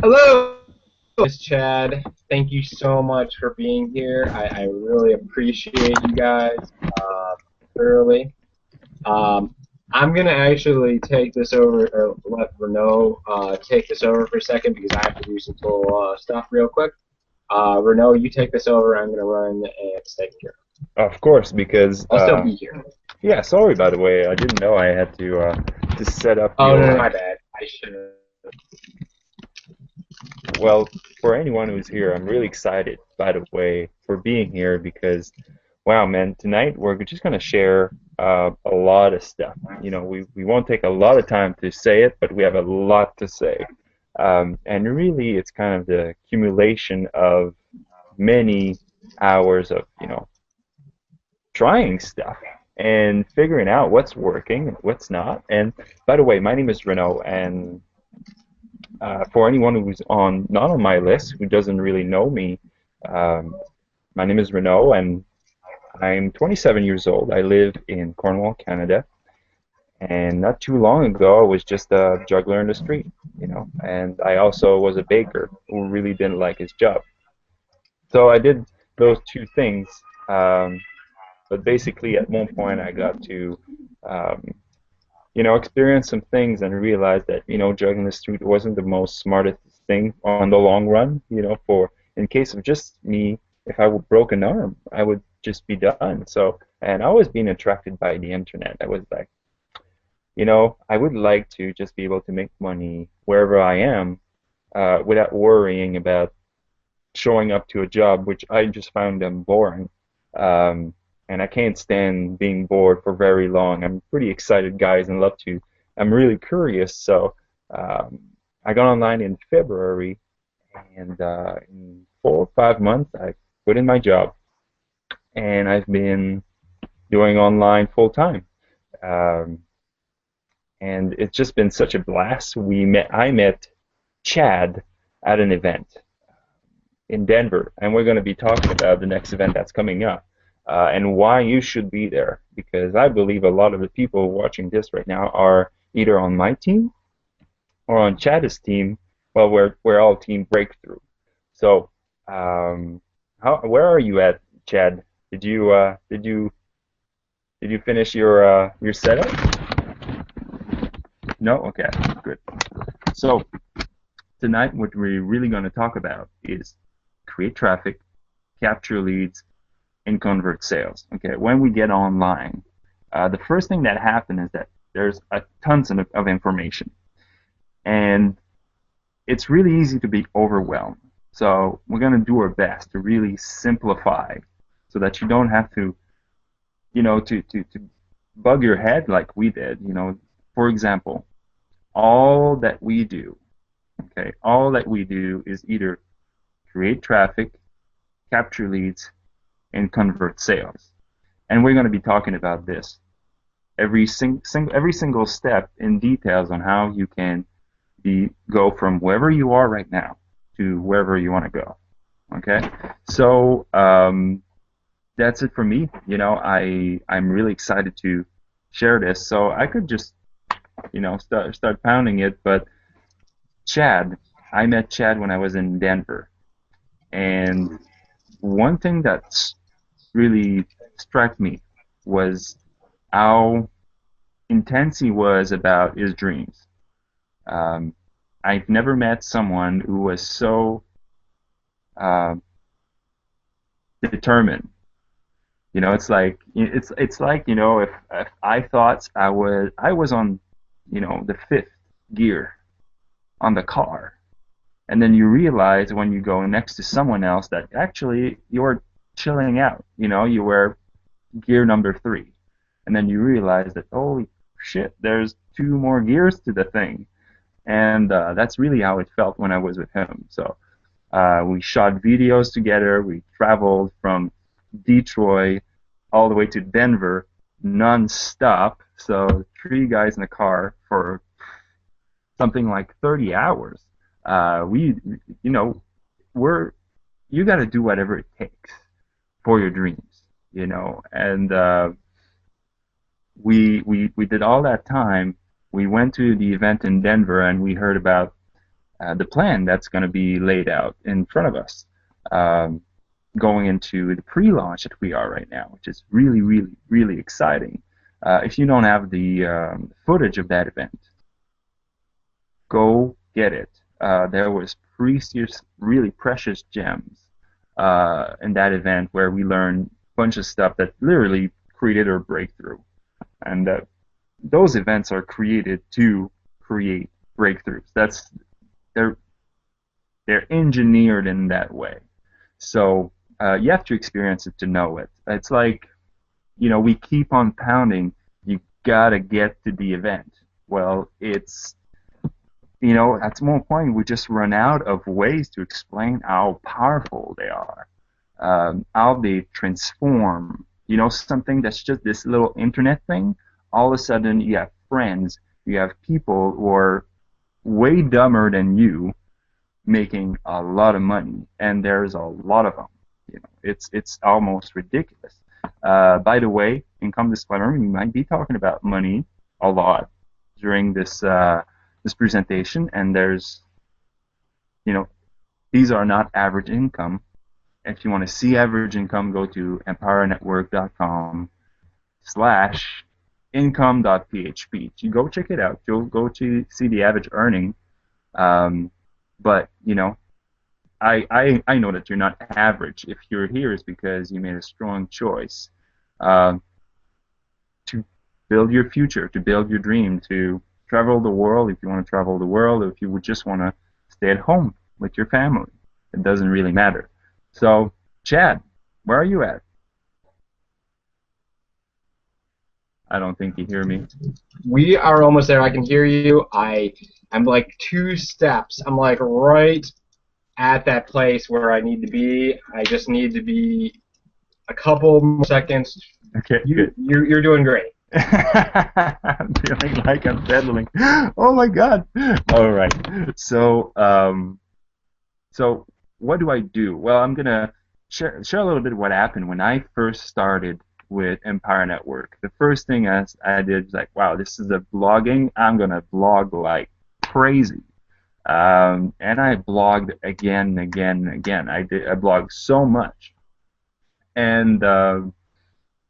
Hello, Miss Chad. Thank you so much for being here. I really appreciate you guys thoroughly. Um, I'm gonna actually take this over, or let Renault take this over for a second because I have to do some little stuff real quick. Renault, you take this over. I'm gonna run and it's taken care of. Of course, because I'll still be here. yeah, sorry by the way, I didn't know I had to set up Oh no, no, your my bad. I should have. well, for anyone who's here, I'm really excited by the way for being here because wow, man, tonight we're just gonna share a lot of stuff. We won't take a lot of time to say it, but we have a lot to say. And really, it's kind of the accumulation of many hours of, trying stuff and figuring out what's working and what's not. And by the way, my name is Renault, and for anyone who's not on my list, who doesn't really know me, um, my name is Renault, and I'm 27 years old. I live in Cornwall, Canada, and not too long ago, I was just a juggler in the street, and I also was a baker who really didn't like his job. So I did those two things. Um, but basically, at one point, I got to um, experience some things and realize that, juggling the street wasn't the most smartest thing on the long run. For in case of just me, if I would broke an arm, I would just be done. So, and I was being attracted by the internet. I was like, I would like to just be able to make money wherever I am, without worrying about showing up to a job, which I just found them boring. Um, and I can't stand being bored for very long. I'm pretty excited, guys, and love to. I'm really curious, so um, I got online in February, and in 4 or 5 months, I put in my job, and I've been doing online full time. Um, and it's just been such a blast. I met Chad at an event in Denver, and we're going to be talking about the next event that's coming up, and why you should be there. Because I believe a lot of the people watching this right now are either on my team or on Chad's team. Well, we're all team breakthrough. So, where are you at, Chad? Did you finish your setup? No? Okay, good. So tonight, what we're really going to talk about is create traffic, capture leads, and convert sales. Okay, when we get online, the first thing that happens is that there's a tons of information, and it's really easy to be overwhelmed. So we're going to do our best to really simplify, so that you don't have to, to bug your head like we did. For example, all that we do, okay, all that we do is either create traffic, capture leads, and convert sales. And we're going to be talking about this every single step in details on how you can go from wherever you are right now to wherever you want to go. Okay, so that's it for me. I'm really excited to share this. So I could just start pounding it, but Chad, I met Chad when I was in Denver, and one thing that's really struck me was how intense he was about his dreams. Um, I've never met someone who was so uh, determined. It's like if I thought I was on the fifth gear on the car, and then you realize when you go next to someone else that actually you're chilling out. You were gear number three, and then you realize that holy shit, there's two more gears to the thing, and that's really how it felt when I was with him. So we shot videos together. We traveled from Detroit all the way to Denver non-stop. So three guys in a car for something like 30 hours. We, you know, we're you got to do whatever it takes for your dreams, and we did all that time. We went to the event in Denver and we heard about the plan that's going to be laid out in front of us, um, going into the pre-launch that we are right now, which is really, really, really exciting. If you don't have the footage of that event, go get it. There was precious, really precious gems in that event where we learned a bunch of stuff that literally created our breakthrough. And those events are created to create breakthroughs. They're they're engineered in that way. So you have to experience it to know it. It's like, we keep on pounding. You gotta get to the event. Well, at one point we just run out of ways to explain how powerful they are, how they transform. Something that's just this little internet thing. All of a sudden, you have friends, you have people who are way dumber than you making a lot of money, and there's a lot of them. It's almost ridiculous. By the way, income disclaimer: we might be talking about money a lot during this presentation, and these are not average income. If you want to see average income, go to empowernetwork.com/income.php. You go check it out. You'll go to see the average earning. But I know that you're not average. If you're here, it's because you made a strong choice to build your future, to build your dream, to travel the world if you want to travel the world, or if you would just want to stay at home with your family. It doesn't really matter. So, Chad, where are you at? I don't think you hear me. We are almost there. I can hear you. I'm like 2 steps. I'm like right at that place where I need to be. I just need to be a couple more seconds. Okay, good. You're doing great. I'm feeling like I'm pedaling. Oh my God! All right. So what do I do? Well, I'm gonna share a little bit of what happened when I first started with Empire Network. The first thing I did was like, wow, this is a blogging. I'm gonna blog like crazy. And I blogged again and again and again. I blogged so much, and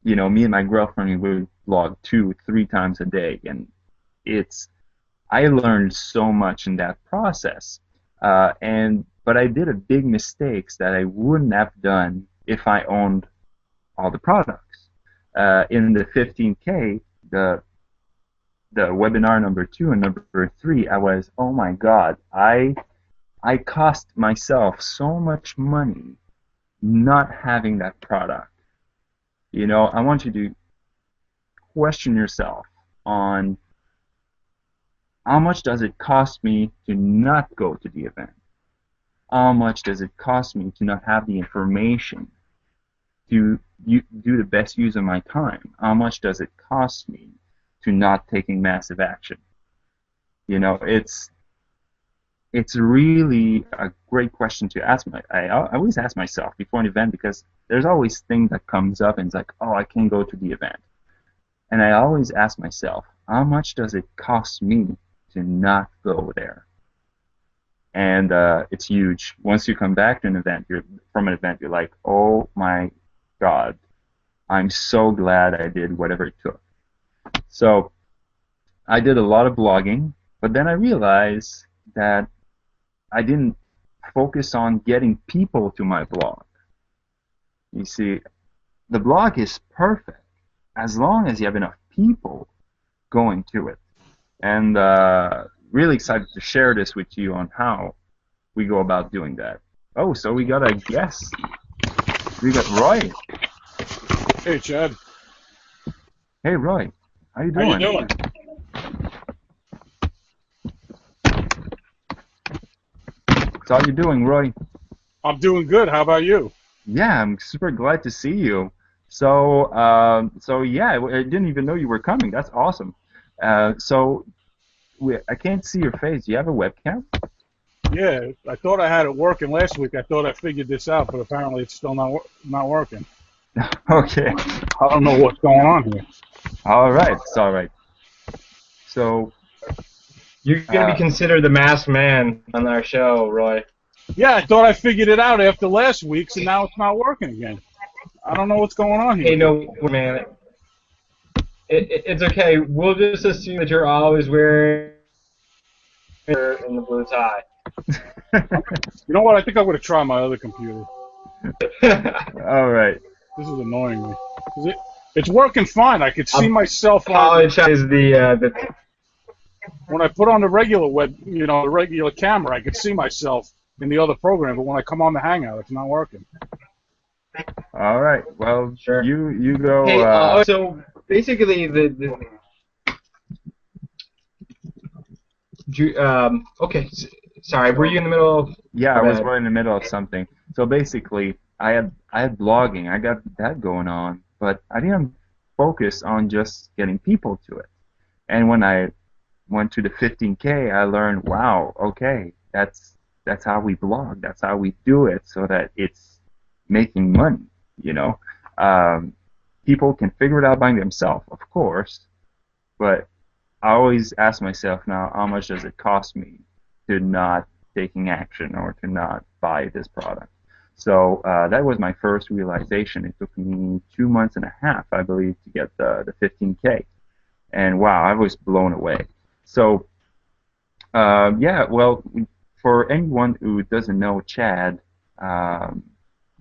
me and my girlfriend, we would blog 2-3 times a day, and I learned so much in that process. But I did a big mistakes that I wouldn't have done if I owned all the products. In the 15K, the webinar number 2 and number 3, I was, oh my God, I cost myself so much money not having that product. I want you to question yourself on how much does it cost me to not go to the event? How much does it cost me to not have the information to do the best use of my time? How much does it cost me to not taking massive action? It's really a great question to ask. I always ask myself before an event, because there's always things that comes up and it's like, oh, I can't go to the event. And I always ask myself, how much does it cost me to not go there? And it's huge. Once you come back to an event, you're like, oh my God, I'm so glad I did whatever it took. So I did a lot of blogging, but then I realized that I didn't focus on getting people to my blog. You see, the blog is perfect as long as you have enough people going to it. And really excited to share this with you on how we go about doing that. Oh, so we got a guest. We got Roy. Hey, Chad. Hey, Roy. How you doing? How you doing? So how you doing, Roy? I'm doing good. How about you? Yeah, I'm super glad to see you. So yeah, I didn't even know you were coming. That's awesome. I can't see your face. Do you have a webcam? Yeah, I thought I had it working last week. I thought I figured this out, but apparently it's still not working. Okay. I don't know what's going on here. All right. It's all right. So You're gonna be Uh, considered the masked man on our show, Roy. Yeah, I thought I figured it out after last week's, and now it's not working again. I don't know what's going on here. Hey, no, man. It's okay. We'll just assume that you're always wearing in the blue tie. You know what? I think I'm going to try my other computer. all right. This is annoying me. It's working fine. I could see myself on Apologize the when I put on the regular the regular camera. I could see myself in the other program, but when I come on the Hangout, it's not working. All right. Well, Sure. you go. Hey, so basically okay. Sorry, were you in the middle of? Yeah, I Go was ahead. right in the middle of something. So basically, I had blogging. I got that going on, but I didn't focus on just getting people to it. And when I went to the 15K, I learned, wow, okay, that's how we blog. That's how we do it, so that it's making money. You know, um, people can figure it out by themselves, of course, but I always ask myself now, how much does it cost me to not taking action or to not buy this product? So that was my first realization. It took me 2 months and a half, I believe, to get the 15K. And wow, I was blown away. So yeah, well, for anyone who doesn't know Chad, um,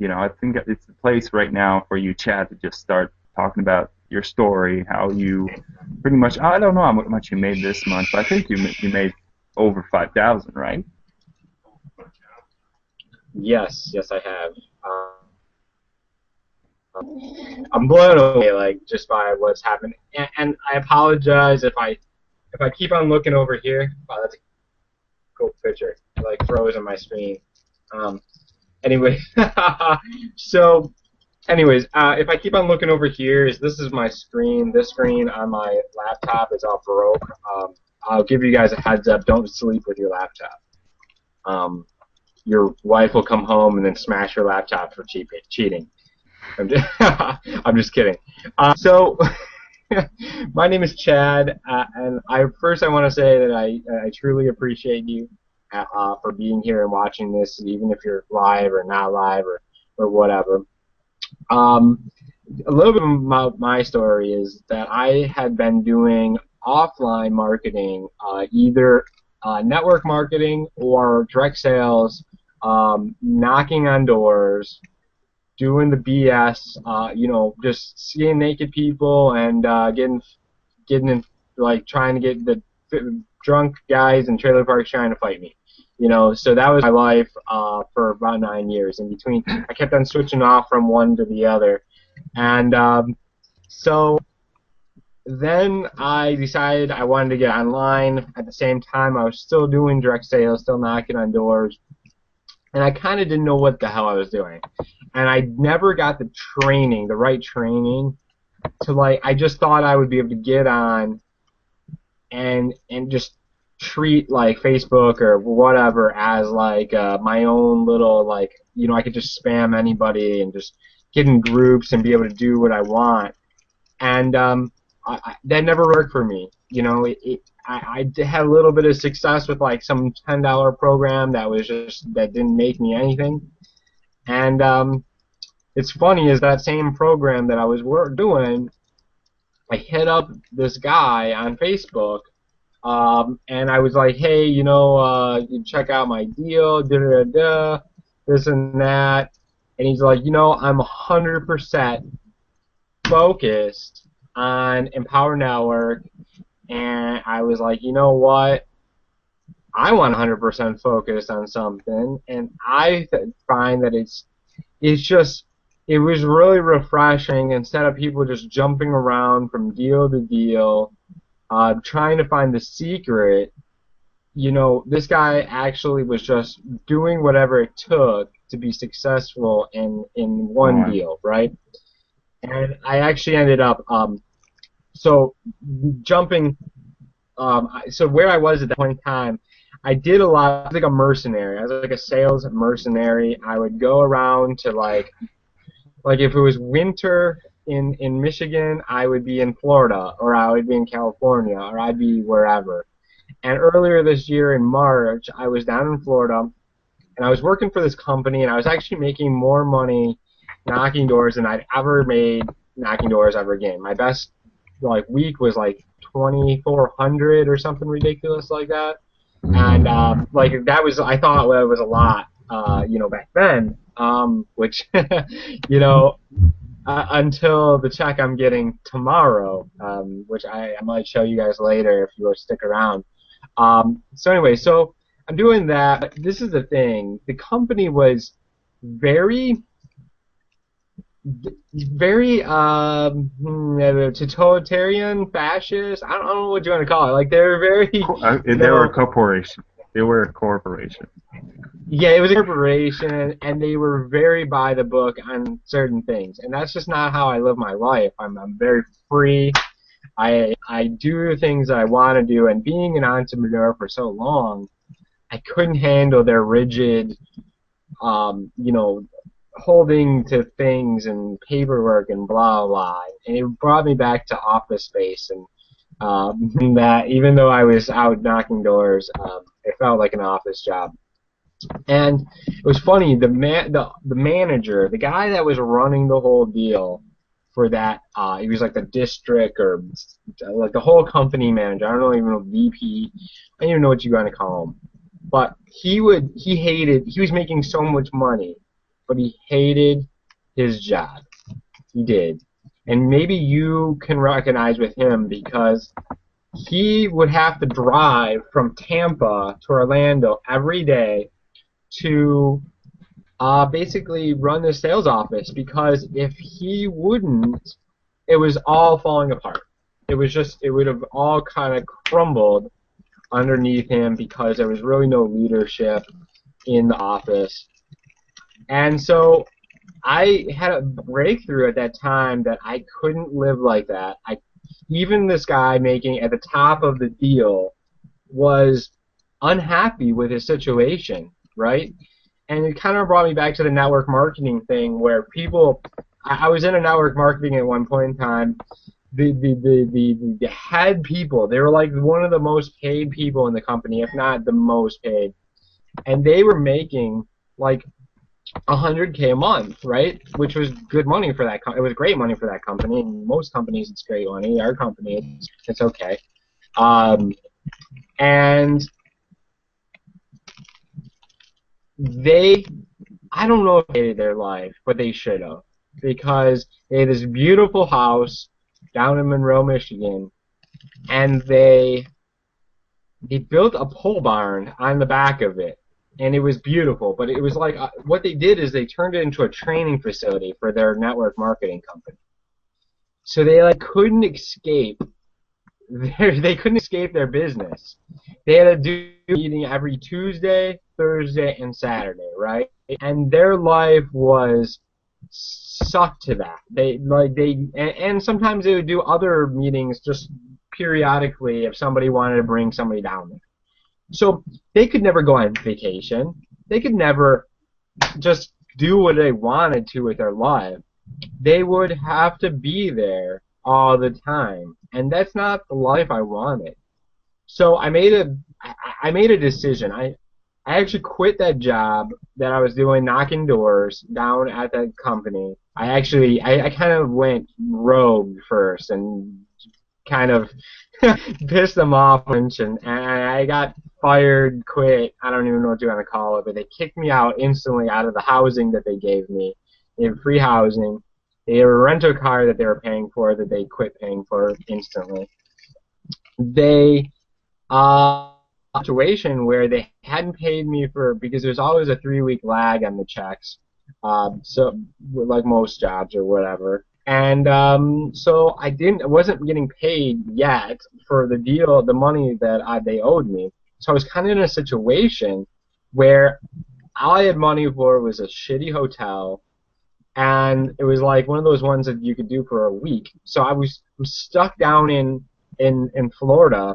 I think it's the place right now for you, Chad, to just start talking about your story, how you pretty much, I don't know how much you made this month, but I think you made over 5,000, right? Yes, I have. I'm blown away, like just by what's happened, and I apologize if I keep on looking over here. Wow, that's a cool picture. It, like froze on my screen. Um, anyway, so anyways, if I keep on looking over here, this is my screen. This screen on my laptop is all broke. I'll give you guys a heads up. Don't sleep with your laptop. Your wife will come home and then smash your laptop for cheating. I'm just kidding. So, my name is Chad, and I want to say that I truly appreciate you for being here and watching this, even if you're live or not live or whatever. A little bit of my story is that I had been doing offline marketing, either network marketing or direct sales, knocking on doors, doing the BS, just seeing naked people and getting in, like trying to get the drunk guys in trailer parks trying to fight me. So that was my life for about 9 years. In between, I kept on switching off from one to the other, and so then I decided I wanted to get online. At the same time, I was still doing direct sales, still knocking on doors, and I kind of didn't know what the hell I was doing. And I never got the training, the right training, to I just thought I would be able to get on and just treat like Facebook or whatever as my own little I could just spam anybody and just get in groups and be able to do what I want. And that never worked for me. I had a little bit of success with some $10 program that didn't make me anything. And it's funny is that same program that I was doing, I hit up this guy on Facebook, and I was like, hey, you check out my deal, this and that. And he's like, I'm 100% focused on Empower Network. And I was like, you know what? I want 100% focus on something, and I find that it was really refreshing instead of people just jumping around from deal to deal, trying to find the secret. This guy actually was just doing whatever it took to be successful in one deal, right? And I actually ended up so jumping. So where I was at that point in time, I did a lot. I was like a mercenary. I was like a sales mercenary. I would go around to like if it was winter in Michigan, I would be in Florida, or I would be in California, or I'd be wherever. And earlier this year in March, I was down in Florida, and I was working for this company, and I was actually making more money knocking doors than I'd ever made knocking doors ever again. My best like week was like 2,400 or something ridiculous like that, and like that was I thought well, it was a lot, back then, which you know until the check I'm getting tomorrow, which I might show you guys later if you will stick around. So anyway, so I'm doing that. This is the thing. The company was very, very totalitarian, fascist. I don't know what you want to call it. Like they're very, They were a corporation. They were a corporation. yeah, it was a corporation, and they were very by the book on certain things, and that's just not how I live my life. I'm very free. I do things that I want to do, and being an entrepreneur for so long, I couldn't handle their rigid, holding to things and paperwork and blah blah. And it brought me back to office space, and that even though I was out knocking doors, it felt like an office job. And it was funny. The manager, the guy that was running the whole deal for that, he was like the district or like the whole company manager. I don't even know VP. I don't even know what you want to call him. But he was making so much money, but he hated his job. He did. And maybe you can recognize with him because he would have to drive from Tampa to Orlando every day to basically run the sales office, because if he wouldn't, it was all falling apart. It would have all kind of crumbled underneath him because there was really no leadership in the office. And so I had a breakthrough at that time that I couldn't live like that. Even this guy making at the top of the deal was unhappy with his situation, right? And it kind of brought me back to the network marketing thing where people, I was in a network marketing at one point in time. The head people, they were like one of the most paid people in the company, if not the most paid. And they were making like $100K a month, right? Which was good money for that. It was great money for that company. And most companies, it's great money. Our company, it's okay. And I don't know if they hated their life, but they should have, because they had this beautiful house down in Monroe, Michigan, and they built a pole barn on the back of it, and it was beautiful. But it was like what they did is they turned it into a training facility for their network marketing company. So they like couldn't escape. They couldn't escape their business. They had to do a meeting every Tuesday, Thursday, and Saturday, right? And their life was sucked to that. And sometimes they would do other meetings just periodically if somebody wanted to bring somebody down there. So they could never go on vacation. They could never just do what they wanted to with their life. They would have to be there all the time, and that's not the life I wanted. So I made a decision. I actually quit that job that I was doing knocking doors down at that company. I kind of went rogue first and kind of pissed them off, and I got fired, quit. I don't even know what you want to call it, but they kicked me out instantly out of the housing that they gave me. They had free housing. They had a rental car that they were paying for that they quit paying for instantly. They situation where they hadn't paid me because there's always a 3-week lag on the checks, so like most jobs or whatever. And so I wasn't getting paid yet for the money that they owed me. So I was kind of in a situation where all I had money for was a shitty hotel. And it was like one of those ones that you could do for a week. So I was stuck down in Florida,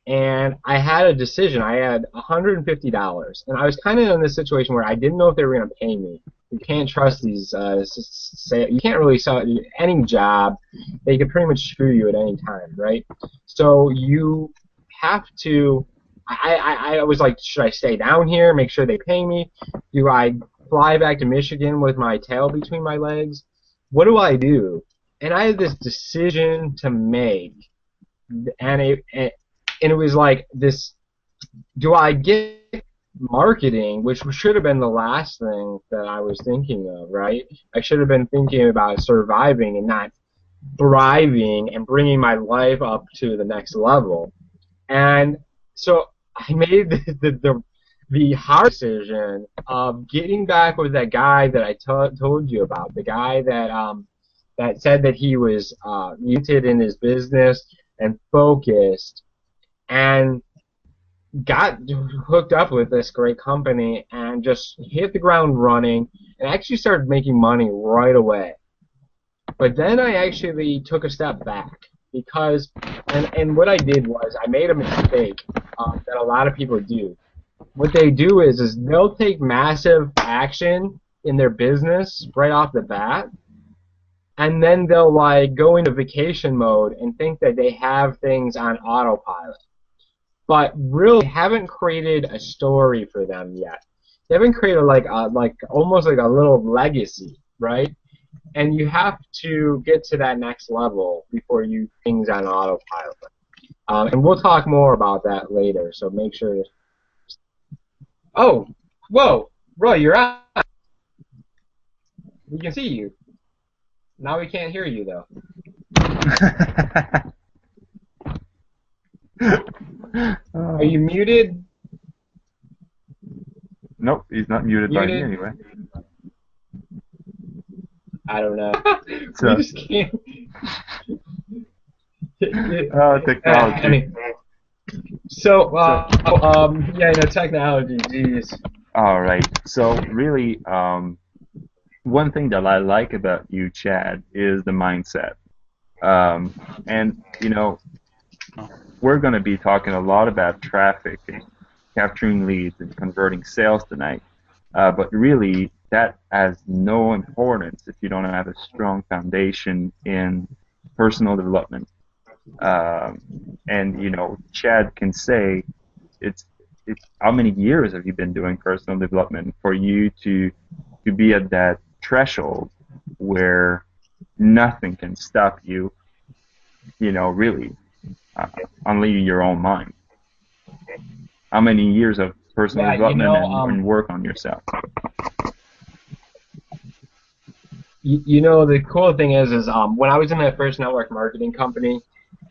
and I had a decision. I had $150, and I was kind of in this situation where I didn't know if they were going to pay me. You can't trust these. You can't really sell any job. They could pretty much screw you at any time, right? So you have to. I was like, should I stay down here, make sure they pay me? Do I fly back to Michigan with my tail between my legs? What do I do? And I had this decision to make, and it was like this: do I get marketing, which should have been the last thing that I was thinking of, right? I should have been thinking about surviving and not thriving and bringing my life up to the next level. And so I made the hard decision of getting back with that guy that I told you about, the guy that said that he was muted in his business and focused, and got hooked up with this great company and just hit the ground running and actually started making money right away. But then I actually took a step back because, and what I did was I made a mistake that a lot of people do. What they do is they'll take massive action in their business right off the bat, and then they'll like go into vacation mode and think that they have things on autopilot. But really haven't created a story for them yet. They haven't created like almost like a little legacy, right? And you have to get to that next level before you things on autopilot. And we'll talk more about that later. So make sure. Oh, whoa, Roy, you're out. We can see you. Now we can't hear you though. Are you muted? Nope, he's not muted by me anyway. I don't know. So, we just can't. technology. Anyway. Yeah, technology, geez. All right. So really, one thing that I like about you, Chad, is the mindset. And we're going to be talking a lot about traffic and capturing leads and converting sales tonight. But really, that has no importance if you don't have a strong foundation in personal development. And Chad can say, it's how many years have you been doing personal development for you to be at that threshold where nothing can stop you, really, only your own mind. How many years of personal development and work on yourself? The cool thing is when I was in my first network marketing company,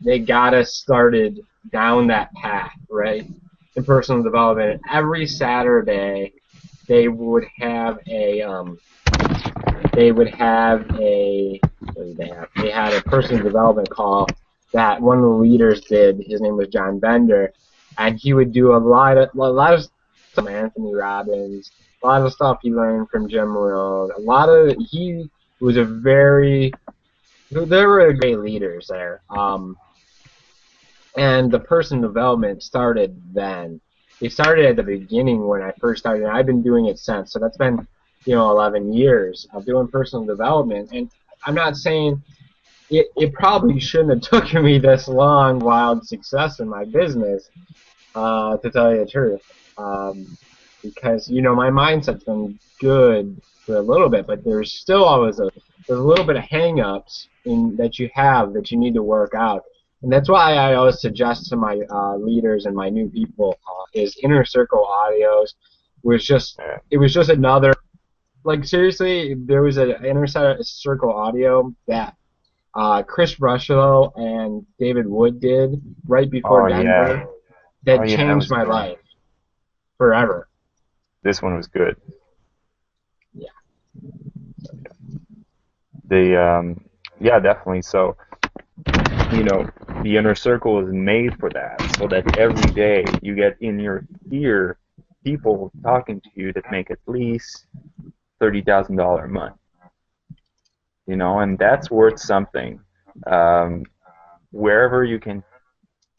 they got us started down that path, right, in personal development. Every Saturday, they would have a they had a personal development call that one of the leaders did. His name was John Bender, and he would do a lot of stuff from Anthony Robbins, a lot of stuff he learned from Jim Rohn. He was there were great leaders there. And the personal development started then. It started at the beginning when I first started, and I've been doing it since. So that's been 11 years of doing personal development. And I'm not saying it probably shouldn't have taken me this long wild success in my business, to tell you the truth. Because my mindset's been good for a little bit, but there's still always there's a little bit of hang-ups that you have that you need to work out. And that's why I always suggest to my leaders and my new people is Inner Circle Audios. It was just another, like, seriously, there was an Inner Circle Audio that Chris Rushlow and David Wood did right before Denver that changed my life forever. This one was good. Yeah. Definitely. So, the Inner Circle is made for that, so that every day you get in your ear people talking to you that make at least $30,000 a month. And that's worth something. Wherever you can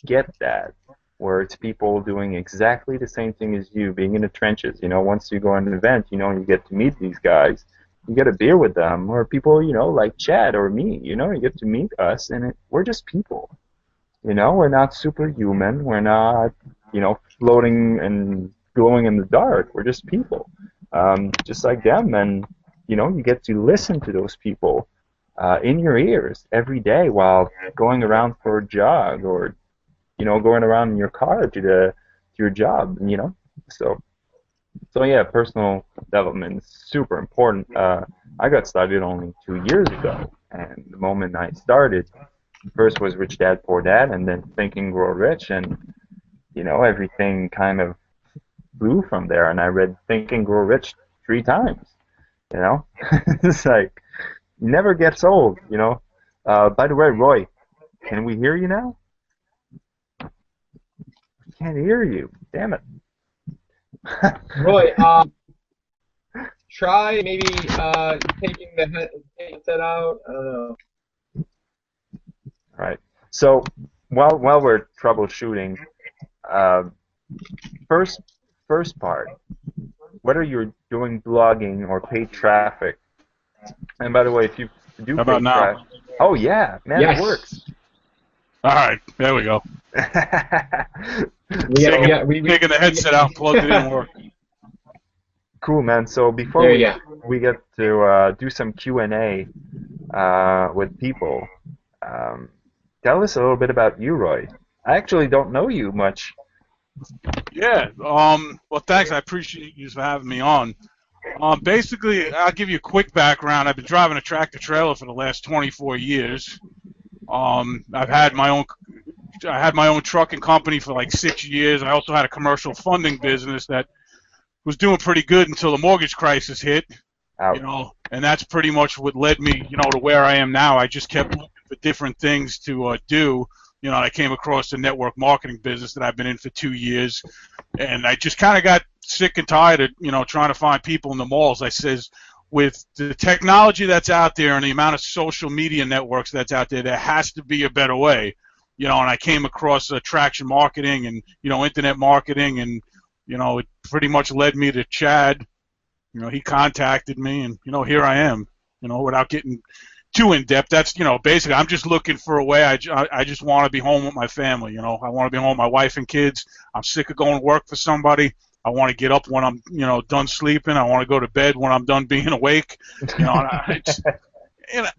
get that, where it's people doing exactly the same thing as you, being in the trenches. Once you go on an event, you get to meet these guys. You get a beer with them, or people, like Chad or me. You get to meet us, and we're just people. You know, we're not superhuman. We're not, you know, floating and glowing in the dark. We're just people, just like them. And you know, you get to listen to those people in your ears every day while going around for a jog, or you know, going around in your car to your job. You know, so yeah, personal development is super important. I got started only 2 years ago, and the moment I started, first was Rich Dad Poor Dad, and then Think and Grow Rich, and you know, everything kind of flew from there. And I read Think and Grow Rich 3 times. You know, it's like never gets old. You know. By the way, Roy, can we hear you now? We can't hear you. Damn it. Roy, try maybe taking the headset out. I don't know. Right. So while we're troubleshooting, uh, first part, whether you're doing blogging or paid traffic, and by the way, if you do How about paid now? traffic, oh yeah, man, Yes. it works. All right, there we go. Taking Taking the headset out, plugged it in, work. Cool, man. So before There you we get to do some Q&A with people, tell us a little bit about you, Roy. I actually don't know you much. Yeah. Well, thanks. I appreciate you for having me on. Basically, I'll give you a quick background. I've been driving a tractor trailer for the last 24 years. I had my own trucking company for like 6 years. I also had a commercial funding business that was doing pretty good until the mortgage crisis hit. Ouch. You know, and that's pretty much what led me, you know, to where I am now. I just kept looking for different things to do. You know, I came across the network marketing business that I've been in for 2 years, and I just kind of got sick and tired of, you know, trying to find people in the malls. I says, with the technology that's out there and the amount of social media networks that's out there, there has to be a better way. You know, and I came across traction marketing and, you know, internet marketing, and, you know, it pretty much led me to Chad. You know, he contacted me, and, you know, here I am, you know, without getting too in-depth. That's, you know, basically I'm just looking for a way. I just want to be home with my family, you know. I want to be home with my wife and kids. I'm sick of going to work for somebody. I want to get up when I'm, you know, done sleeping. I want to go to bed when I'm done being awake. You know,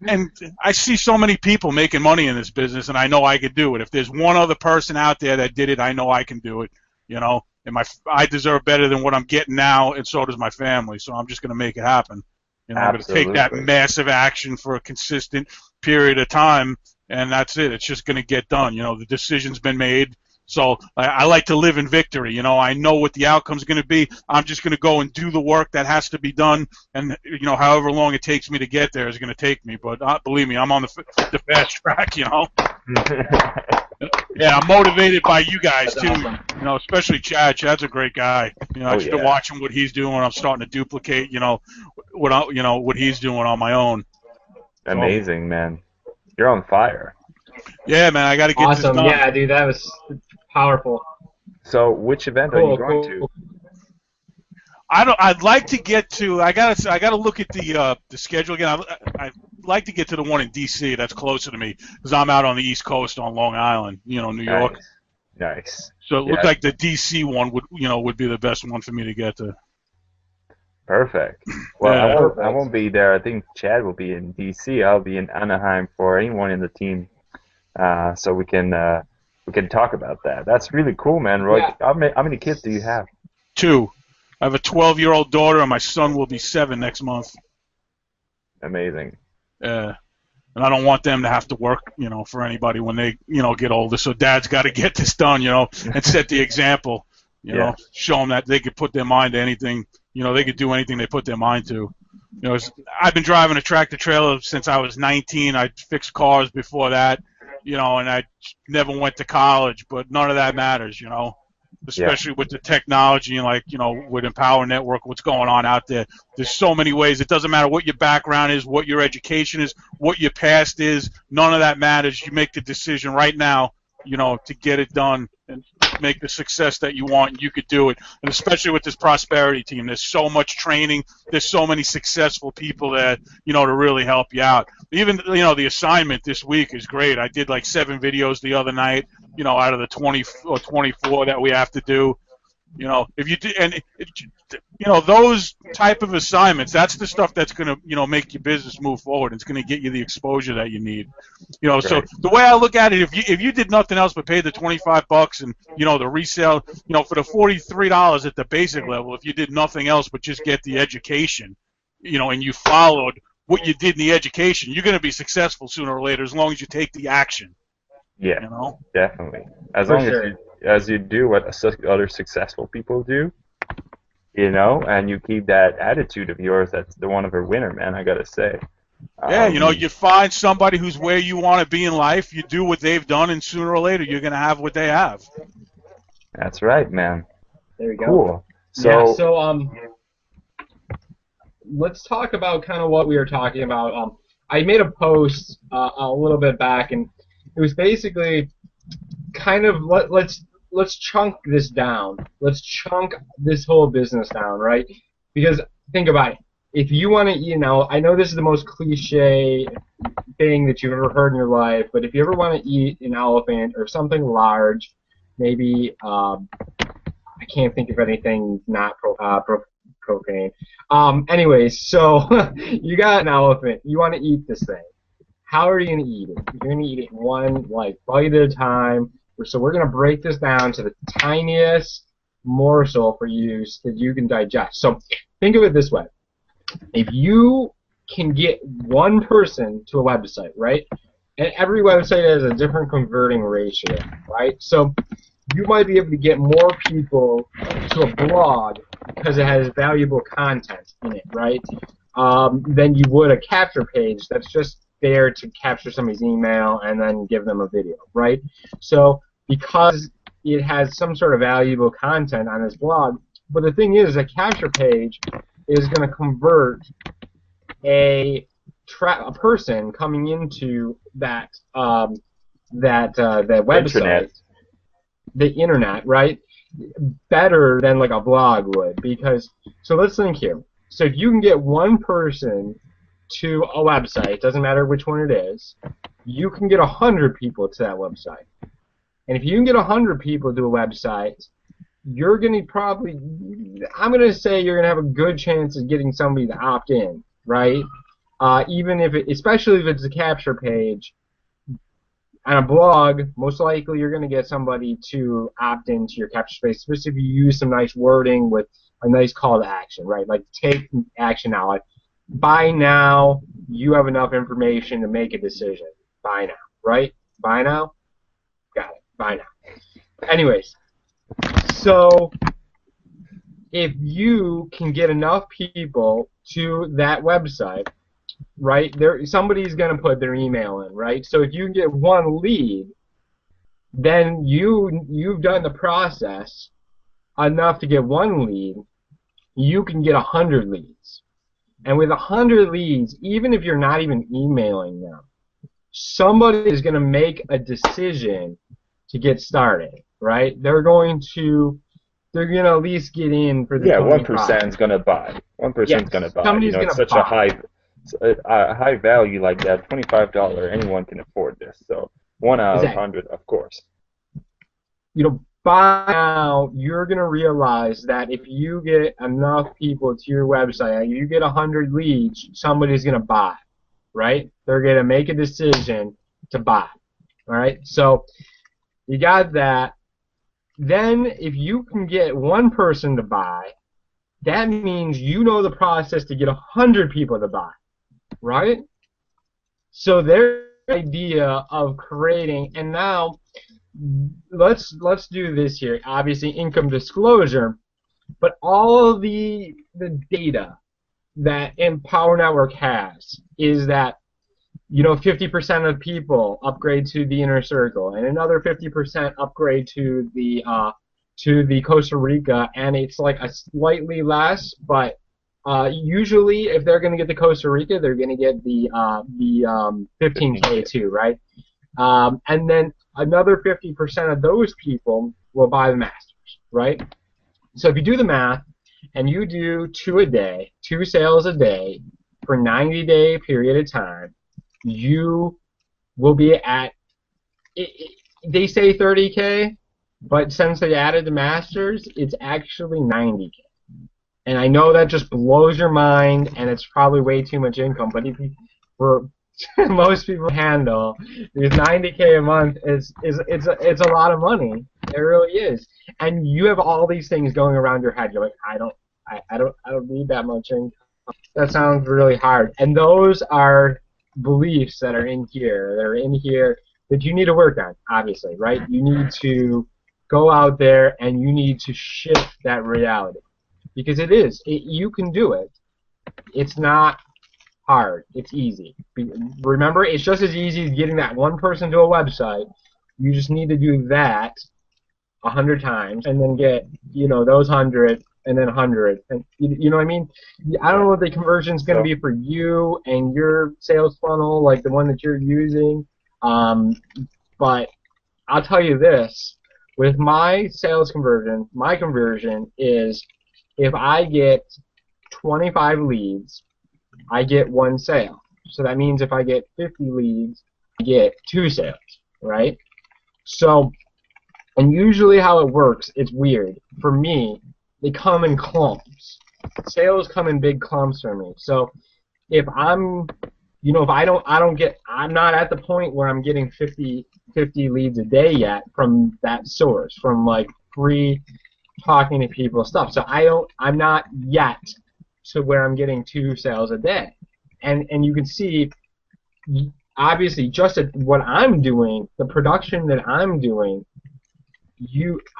and I see so many people making money in this business, and I know I could do it. If there's one other person out there that did it, I know I can do it, you know. And I deserve better than what I'm getting now, and so does my family. So I'm just going to make it happen. You know, I'm going to take that massive action for a consistent period of time, and that's it. It's just going to get done. You know, the decision's been made. So I like to live in victory. You know, I know what the outcome's going to be. I'm just going to go and do the work that has to be done, and, you know, however long it takes me to get there is going to take me. But believe me, I'm on the fast track, you know. Yeah, I'm motivated by you guys too. You know, especially Chad. Chad's a great guy. You know, I've been watching what he's doing. I'm starting to duplicate, you know, what he's doing on my own. Amazing, man. You're on fire. Yeah, man, I got to get this done. Yeah, dude, that was powerful. So, which event are you going to? I'd like to get to. I gotta look at the schedule again. I'd like to get to the one in D.C. That's closer to me, because I'm out on the East Coast on Long Island, you know, New York. Nice. So it looks like the D.C. one would be the best one for me to get to. Perfect. Well, I won't be there. I think Chad will be in D.C. I'll be in Anaheim for anyone in the team, so we can talk about that. That's really cool, man. Roy, how many kids do you have? 2. I have a 12-year-old daughter, and my son will be 7 next month. Amazing. And I don't want them to have to work, you know, for anybody when they, you know, get older. So Dad's got to get this done, you know, and set the example. You know, show them that they could put their mind to anything. You know, they could do anything they put their mind to. You know, I've been driving a tractor trailer since I was 19. I fixed cars before that, you know, and I never went to college, but none of that matters, you know. Especially with the technology and, like, you know, with Empower Network, what's going on out there. There's so many ways. It doesn't matter what your background is, what your education is, what your past is. None of that matters. You make the decision right now, you know, to get it done. And make the success that you want, and you could do it. And especially with this prosperity team, there's so much training. There's so many successful people that, to really help you out. Even, the assignment this week is great. I did like 7 videos the other night, out of the 20 or 24 that we have to do. If you do, and those type of assignments, that's the stuff that's going to, make your business move forward. It's going to get you the exposure that you need. Right. So the way I look at it, if you did nothing else but pay the $25 and, the resale, for the $43 at the basic level, if you did nothing else but just get the education, and you followed what you did in the education, you're going to be successful sooner or later as long as you take the action. Yeah, definitely. As For long sure. as you do what other successful people do, and you keep that attitude of yours, that's the one of a winner, man, I gotta say. Yeah, you find somebody who's where you want to be in life, you do what they've done, and sooner or later you're going to have what they have. That's right, man. There you go. Cool. Yeah, so let's talk about kind of what we were talking about. I made a post a little bit back, and it was basically kind of let's chunk this down. Let's chunk this whole business down, right? Because think about it. If you want to, I know this is the most cliche thing that you've ever heard in your life, but if you ever want to eat an elephant or something large, maybe I can't think of anything not propane. Anyways, so you got an elephant. You want to eat this thing. How are you going to eat it? You're going to eat it one bite at a time. So we're going to break this down to the tiniest morsel for you so that you can digest. So think of it this way. If you can get one person to a website, right? And every website has a different converting ratio, right? So you might be able to get more people to a blog because it has valuable content in it, right? Than you would a capture page that's just there to capture somebody's email and then give them a video, right? So because it has some sort of valuable content on this blog, but the thing is, a capture page is going to convert a person coming into that website, Internet. the internet, right? Better than like a blog would, because so let's think here. So if you can get one person to a website, doesn't matter which one it is, you can get 100 people to that website. And if you can get 100 people to a website, you're going to probably, I'm going to say you're going to have a good chance of getting somebody to opt in, right? Even if especially if it's a capture page. On a blog, most likely you're going to get somebody to opt into your capture space, especially if you use some nice wording with a nice call to action, right? Like take action now. Like, buy now, you have enough information to make a decision. Buy now, right? Buy now? Got it. Buy now. Anyways, so if you can get enough people to that website, right, somebody's going to put their email in, right? So if you get one lead, then you've done the process enough to get one lead, you can get 100 leads. And with 100 leads, even if you're not even emailing them, somebody is going to make a decision to get started, right? They're going to at least get in for the 1% is going to buy. 1% is going to buy. Somebody's it's gonna such a high value like that, $25, anyone can afford this. So 1 out of 100, of course. By now, you're going to realize that if you get enough people to your website, you get 100 leads, somebody's going to buy, right? They're going to make a decision to buy, all right? So you got that. Then if you can get one person to buy, that means you know the process to get 100 people to buy, right? So their idea of creating, and now let's do this here. Obviously, income disclosure, but all of the data that Empower Network has is that 50% of people upgrade to the inner circle, and another 50% upgrade to the Costa Rica, and it's like a slightly less, but usually if they're going to get the Costa Rica, they're going to get the 15K too, right? And then another 50% of those people will buy the masters, right? So if you do the math and you do two a day, two sales a day for 90-day period of time, you will be at, they say 30K, but since they added the masters, it's actually 90K. And I know that just blows your mind, and it's probably way too much income. But if you, for most people handle, because 90K a month it's a lot of money. It really is. And you have all these things going around your head. You're like, I don't need that much income. That sounds really hard. And those are beliefs that are in here. They're in here that you need to work on, obviously, right? You need to go out there and you need to shift that reality. Because you can do it. It's not hard. It's easy. Remember, it's just as easy as getting that one person to a website. You just need to do that 100 times and then get, those 100 and then 100. And you know what I mean? I don't know what the conversion is going to be for you and your sales funnel, like the one that you're using. But I'll tell you this. With my sales conversion, my conversion is if I get 25 leads, I get one sale. So that means if I get 50 leads, I get two sales, right? So, and usually how it works, it's weird. For me, they come in clumps. Sales come in big clumps for me. So if I'm, if I'm not at the point where I'm getting 50 leads a day yet from that source, from like free talking to people stuff. So I'm not yet to where I'm getting 2 sales a day. And you can see, obviously, just at what I'm doing, the production that I'm doing,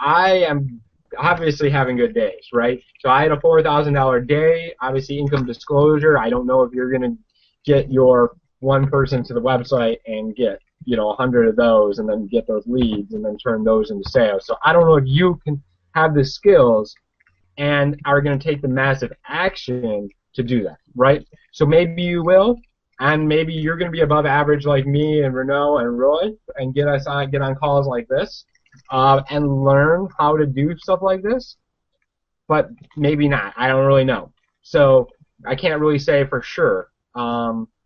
I am obviously having good days, right? So I had a $4,000 day, obviously income disclosure. I don't know if you're going to get your one person to the website and get, 100 of those and then get those leads and then turn those into sales. So I don't know if you can have the skills and are going to take the massive action to do that, right? So maybe you will, and maybe you're going to be above average like me and Renault and Roy and get on calls like this and learn how to do stuff like this, but maybe not. I don't really know. So I can't really say for sure.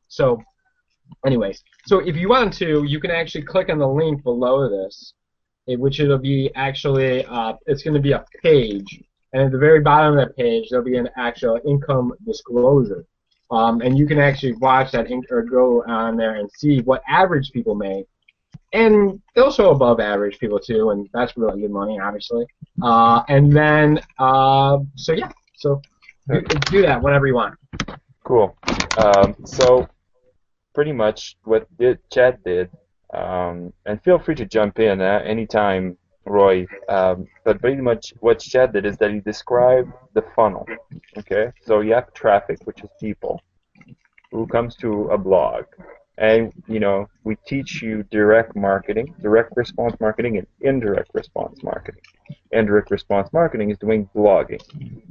So anyways, so if you want to, you can actually click on the link below this, which it'll be actually, it's going to be a page. And at the very bottom of that page, there'll be an actual income disclosure. And you can actually watch that or go on there and see what average people make. And they'll show above average people too, and that's really good money, obviously. And then, so yeah, so do that whenever you want. Cool. So pretty much what Chad did, and feel free to jump in anytime, Roy. But pretty much what Chad did is that he described the funnel. Okay, so you have traffic, which is people who comes to a blog, and we teach you direct marketing, direct response marketing, and indirect response marketing. Indirect response marketing is doing blogging,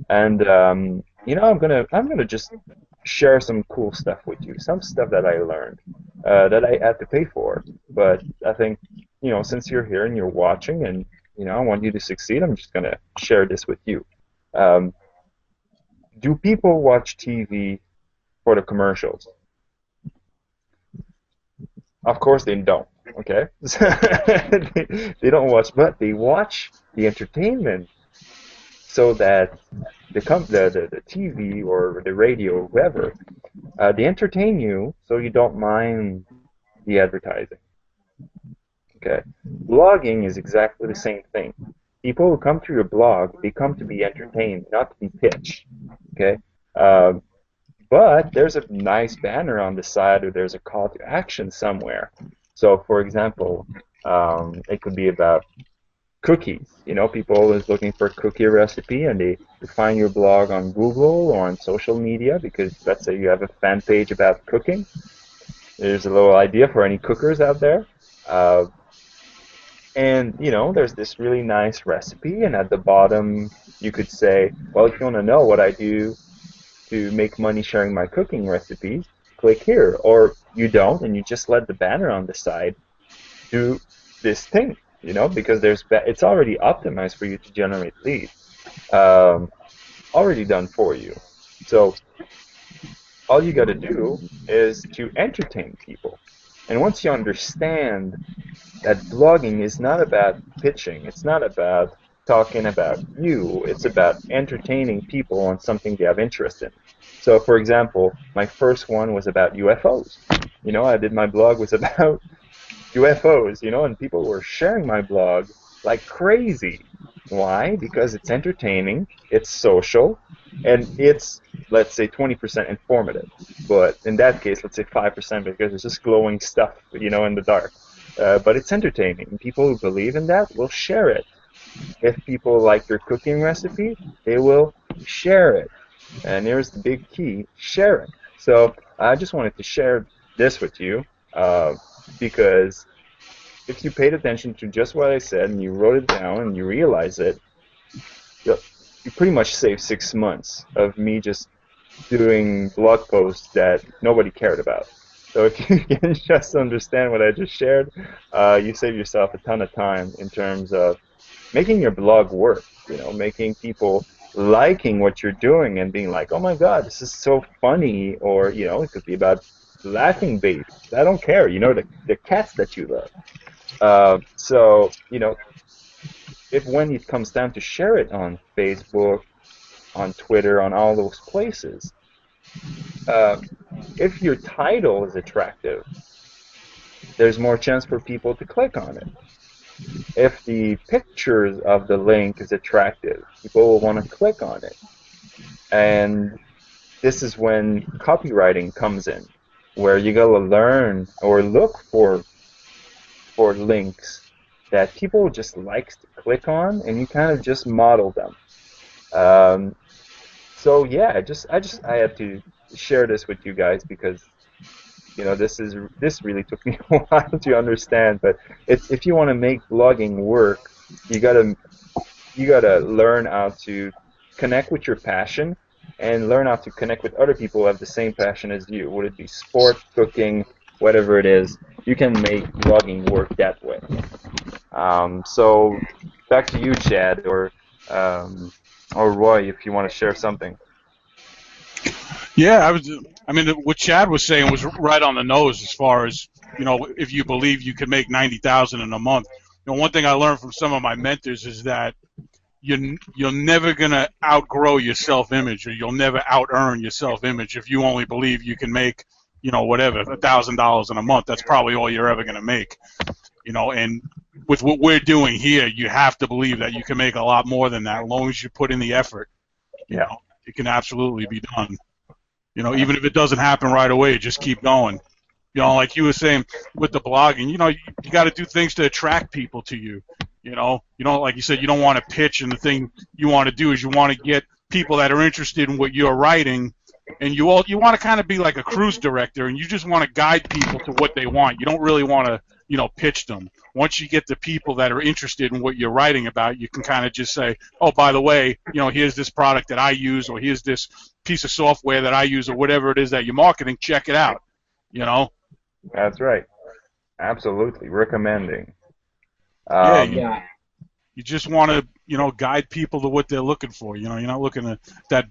and I'm gonna just share some cool stuff with you, some stuff that I learned that I had to pay for, but I think since you're here and you're watching and I want you to succeed, I'm just gonna share this with you. Do people watch TV for the commercials? Of course they don't. Okay, they don't watch, but they watch the entertainment so that the TV or the radio, whoever, they entertain you so you don't mind the advertising. Okay, blogging is exactly the same thing. People who come to your blog, they come to be entertained, not to be pitched. Okay, but there's a nice banner on the side, or there's a call to action somewhere. So, for example, it could be about cookies. People always looking for a cookie recipe, and they find your blog on Google or on social media because let's say you have a fan page about cooking. There's a little idea for any cookers out there. And there's this really nice recipe, and at the bottom you could say, well, if you want to know what I do to make money sharing my cooking recipes, click here. Or you don't, and you just let the banner on the side do this thing, because it's already optimized for you to generate leads, already done for you. So all you got to do is to entertain people. And once you understand that blogging is not about pitching, it's not about talking about you, it's about entertaining people on something they have interest in. So, for example, my first one was about UFOs. I did my blog was about UFOs, and people were sharing my blog like crazy. Why? Because it's entertaining, it's social, and it's, let's say, 20% informative. But in that case, let's say 5% because it's just glowing stuff, in the dark. But it's entertaining. People who believe in that will share it. If people like your cooking recipe, they will share it. And here's the big key, sharing. So I just wanted to share this with you because if you paid attention to just what I said and you wrote it down and you realize it, you pretty much saved 6 months of me just doing blog posts that nobody cared about. So if you can just understand what I just shared, you save yourself a ton of time in terms of making your blog work, making people liking what you're doing and being like, oh my God, this is so funny, or, it could be about laughing babies. I don't care, the cats that you love. So, if when it comes time to share it on Facebook, on Twitter, on all those places, uh, if your title is attractive, there's more chance for people to click on it. If the pictures of the link is attractive, people will want to click on it. And this is when copywriting comes in, where you gotta learn or look for links that people just like to click on, and you kind of just model them. So yeah, I had to share this with you guys because this really took me a while to understand. But if you want to make blogging work, you gotta learn how to connect with your passion and learn how to connect with other people who have the same passion as you. Would it be sport, cooking, whatever it is, you can make blogging work that way. So back to you, Chad, or Roy, if you want to share something. Yeah, I mean, what Chad was saying was right on the nose as far as, if you believe you can make 90,000 in a month. One thing I learned from some of my mentors is that you're never gonna outgrow your self-image, or you'll never out-earn your self-image if you only believe you can make, whatever, $1,000 in a month. That's probably all you're ever gonna make. And with what we're doing here, you have to believe that you can make a lot more than that as long as you put in the effort. It can absolutely be done. Even if it doesn't happen right away, just keep going. Like you were saying with the blogging, you got to do things to attract people to you. Like you said, you don't want to pitch, and the thing you want to do is you want to get people that are interested in what you're writing, and you want to kind of be like a cruise director, and you just want to guide people to what they want. You don't really want to, pitch them. Once you get the people that are interested in what you're writing about, you can kind of just say, oh, by the way, here's this product that I use, or here's this piece of software that I use, or whatever it is that you're marketing. Check it out. That's right. Absolutely. Recommending. Yeah, you just want to, guide people to what they're looking for. You're not looking at that,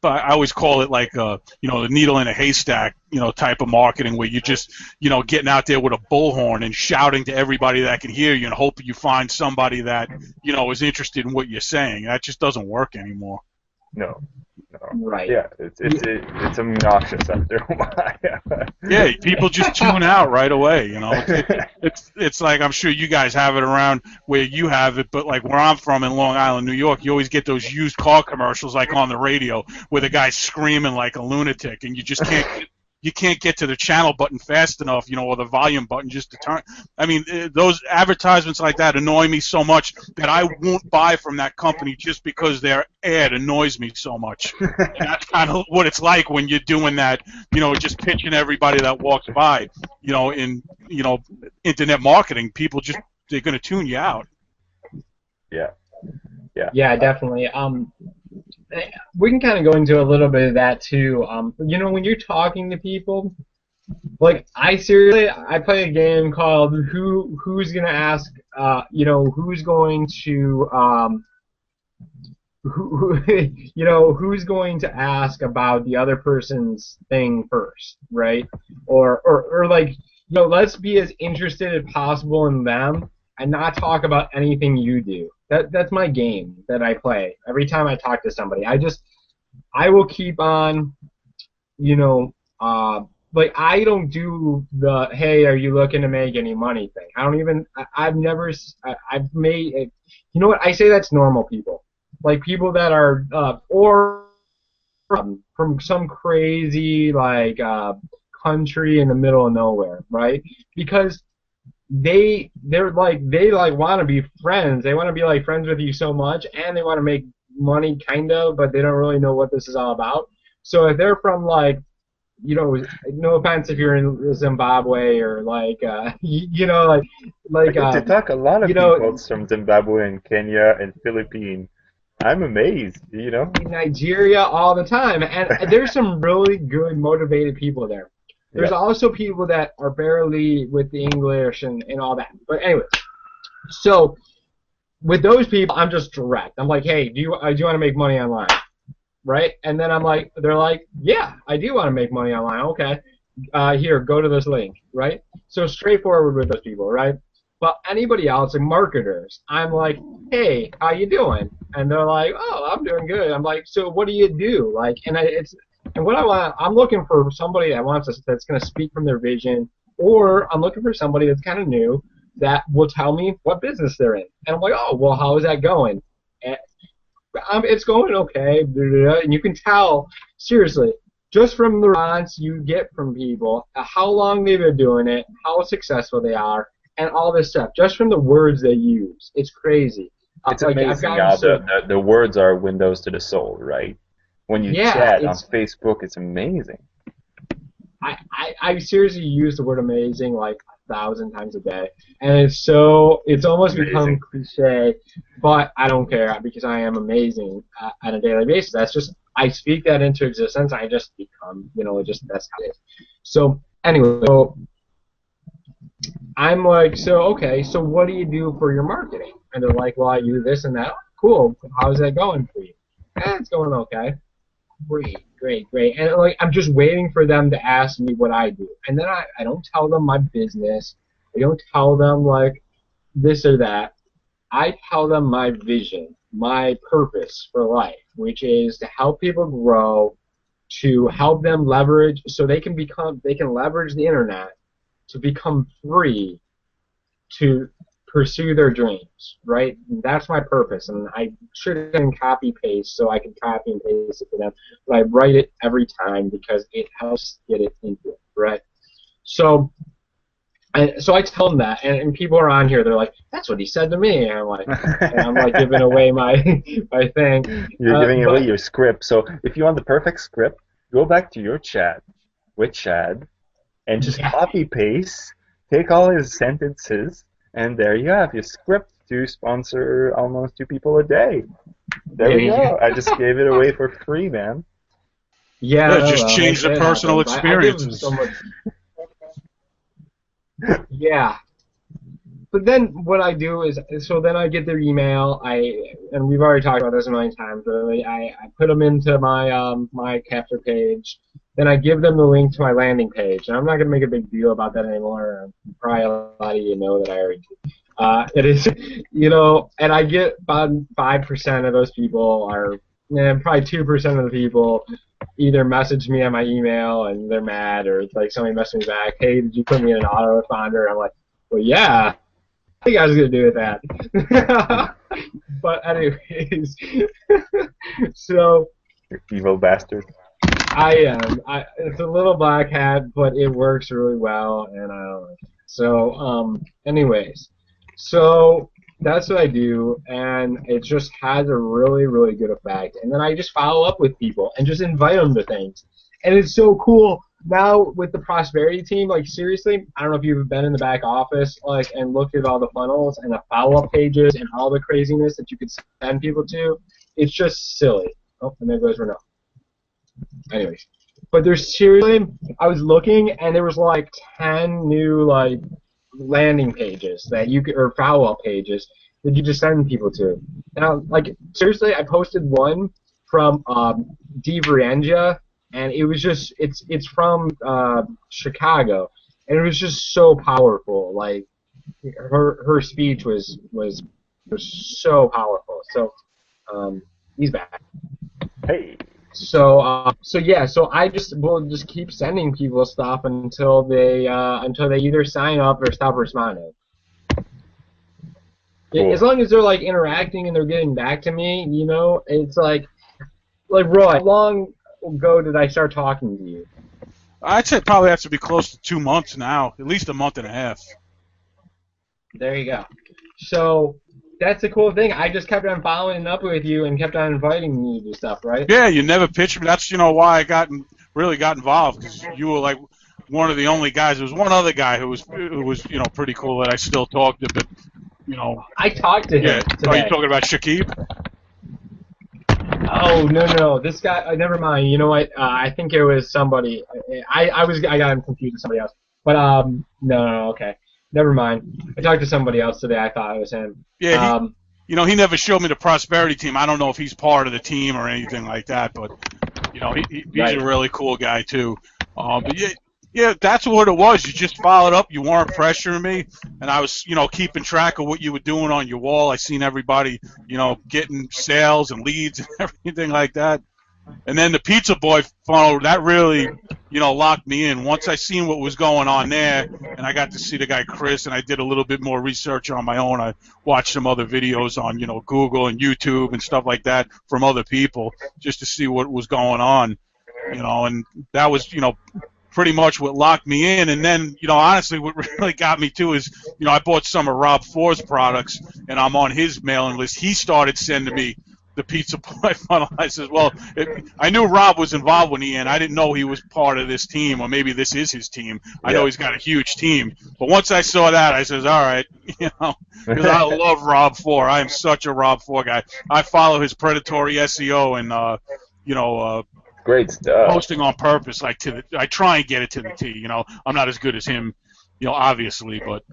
but I always call it like, the needle in a haystack, type of marketing where you're just, getting out there with a bullhorn and shouting to everybody that can hear you and hoping you find somebody that, is interested in what you're saying. That just doesn't work anymore. No. Right. Yeah, it's obnoxious after a while. Yeah, people just tune out right away. It's like, I'm sure you guys have it around where you have it, but like where I'm from in Long Island, New York, you always get those used car commercials like on the radio where the guy's screaming like a lunatic, and you just can't get to the channel button fast enough, or the volume button just to turn. I mean, those advertisements like that annoy me so much that I won't buy from that company just because their ad annoys me so much. And that's kind of what it's like when you're doing that, just pitching everybody that walks by, in, internet marketing. People they're going to tune you out. Yeah. Yeah, definitely. We can kind of go into a little bit of that too. When you're talking to people, Like I seriously, I play a game called Who's gonna ask, who's going to who's going to ask about the other person's thing first, right? Or like, let's be as interested as possible in them and not talk about anything you do. That's my game that I play every time I talk to somebody. I will keep on, you know, like I don't do the hey, are you looking to make any money thing. I don't even. I've never. I've made. You know what? I say that's normal people, like people that are or from some crazy like country in the middle of nowhere, right? Because they want to be friends. They want to be like friends with you so much, and they want to make money kind of, but they don't really know what this is all about. So if they're from like, no offense if you're in Zimbabwe or like, I like, get to talk a lot you of know, people from Zimbabwe and Kenya and Philippines. I'm amazed. Nigeria all the time, and there's some really good motivated people there. There's Yeah. also people that are barely with the English and all that. But anyway, so with those people, I'm just direct. I'm like, hey, do you want to make money online? Right? And then they're like, yeah, I do want to make money online. Okay, here, go to this link. Right? So straightforward with those people, right? But anybody else, like marketers, I'm like, hey, how you doing? And they're like, oh, I'm doing good. I'm like, so what do you do? Like, and what I'm looking for somebody that's going to speak from their vision, or I'm looking for somebody that's kind of new that will tell me what business they're in. And I'm like, oh, well, how is that going? And it's going okay, and you can tell, seriously, just from the response you get from people, how long they've been doing it, how successful they are, and all this stuff, just from the words they use. It's crazy. It's Like I've amazing gotten how so, the words are windows to the soul, right? When you yeah, chat on Facebook, it's amazing. I seriously use the word amazing like 1,000 times a day, and it's almost become Amazing. cliche, but I don't care because I am amazing on a daily basis. That's just I speak that into existence. I just become, that's how it is. So anyway, so I'm like, so okay, so what do you do for your marketing? And they're like, well, I do this and that. Cool. How's that going for you? It's going okay. Great, great, great. And like I'm just waiting for them to ask me what I do. And then I don't tell them my business. I don't tell them like this or that. I tell them my vision, my purpose for life, which is to help people grow, to help them leverage so they can leverage the internet to become free to pursue their dreams, right? That's my purpose, and I should have copy paste so I can copy and paste it to them, but I write it every time because it helps get it into it, right? So, so I tell them that, and people are on here. They're like, "That's what he said to me," and I'm like giving away my my thing, You're giving away but your script. So if you want the perfect script, go back to your chat with Chad and just yeah, copy paste, take all his sentences, and there you have your script to sponsor almost 2 people a day. There there we you go. I just gave it go. away for free, man. Yeah, Yeah, just well, change the it personal happens. I give them experiences. so much. Yeah, but then what I do is, so then I get their email. And we've already talked about this a million times, but I put them into my capture page. Then I give them the link to my landing page. And I'm not gonna make a big deal about that anymore. Probably a lot of you know that I already do. It is, and I get about 5% of those people are, probably 2% of the people either message me on my email and they're mad, or it's like somebody messaged me back, hey, did you put me in an autoresponder? I'm like, well, yeah. I think I was gonna do with that. But anyways, so Evil bastard. I am. It's a little black hat, but it works really well, and I don't like it. So, anyways, so that's what I do, and it just has a really, really good effect. And then I just follow up with people and just invite them to things, and it's so cool. Now with the prosperity team, like seriously, I don't know if you've been in the back office, like, and looked at all the funnels and the follow-up pages and all the craziness that you could send people to. It's just silly. Oh, and there goes Renault. Anyways, But there's seriously, I was looking and there was like 10 new like landing pages that you could, or follow-up pages that you just send people to. Now, like seriously, I posted one from DeVrienja, and it was just it's from Chicago, and it was just so powerful. Like her speech was so powerful. So he's back. Hey. So yeah, so I just will just keep sending people stuff until they either sign up or stop responding. Cool. As long as they're like interacting and they're getting back to me, you know, it's like Roy, how long ago did I start talking to you? I'd say probably has to be close to 2 months now, at least a month and a half. There you go. So that's the cool thing. I just kept on following up with you and kept on inviting you to stuff, right? Yeah, you never pitched me. That's why I really got involved, because you were like one of the only guys. There was one other guy who was pretty cool that I still talked to, but I talked to him. Yeah. Today. Are you talking about Shakib? Oh no, this guy. Never mind. You know what? I think it was somebody. I got him confused with somebody else. But no, okay. Never mind. I talked to somebody else today. I thought it was him. Yeah, he never showed me the prosperity team. I don't know if he's part of the team or anything like that, but he's Right. a really cool guy too. But yeah, that's what it was. You just followed up. You weren't pressuring me, and I was keeping track of what you were doing on your wall. I seen everybody getting sales and leads and everything like that. And then the Pizza Boy funnel, that really, locked me in. Once I seen what was going on there, and I got to see the guy Chris, and I did a little bit more research on my own. I watched some other videos on, Google and YouTube and stuff like that from other people just to see what was going on, and that was, pretty much what locked me in. And then, honestly, what really got me too is, I bought some of Rob Ford's products, and I'm on his mailing list. He started sending me the Pizza Boy funnel. I says, well, I knew Rob was involved when I didn't know he was part of this team, or maybe this is his team. I know he's got a huge team. But once I saw that, I says, all right, because I love Rob Ford. I am such a Rob Ford guy. I follow his predatory SEO and, Great stuff. posting on purpose, I try and get it to the T. I'm not as good as him, obviously, but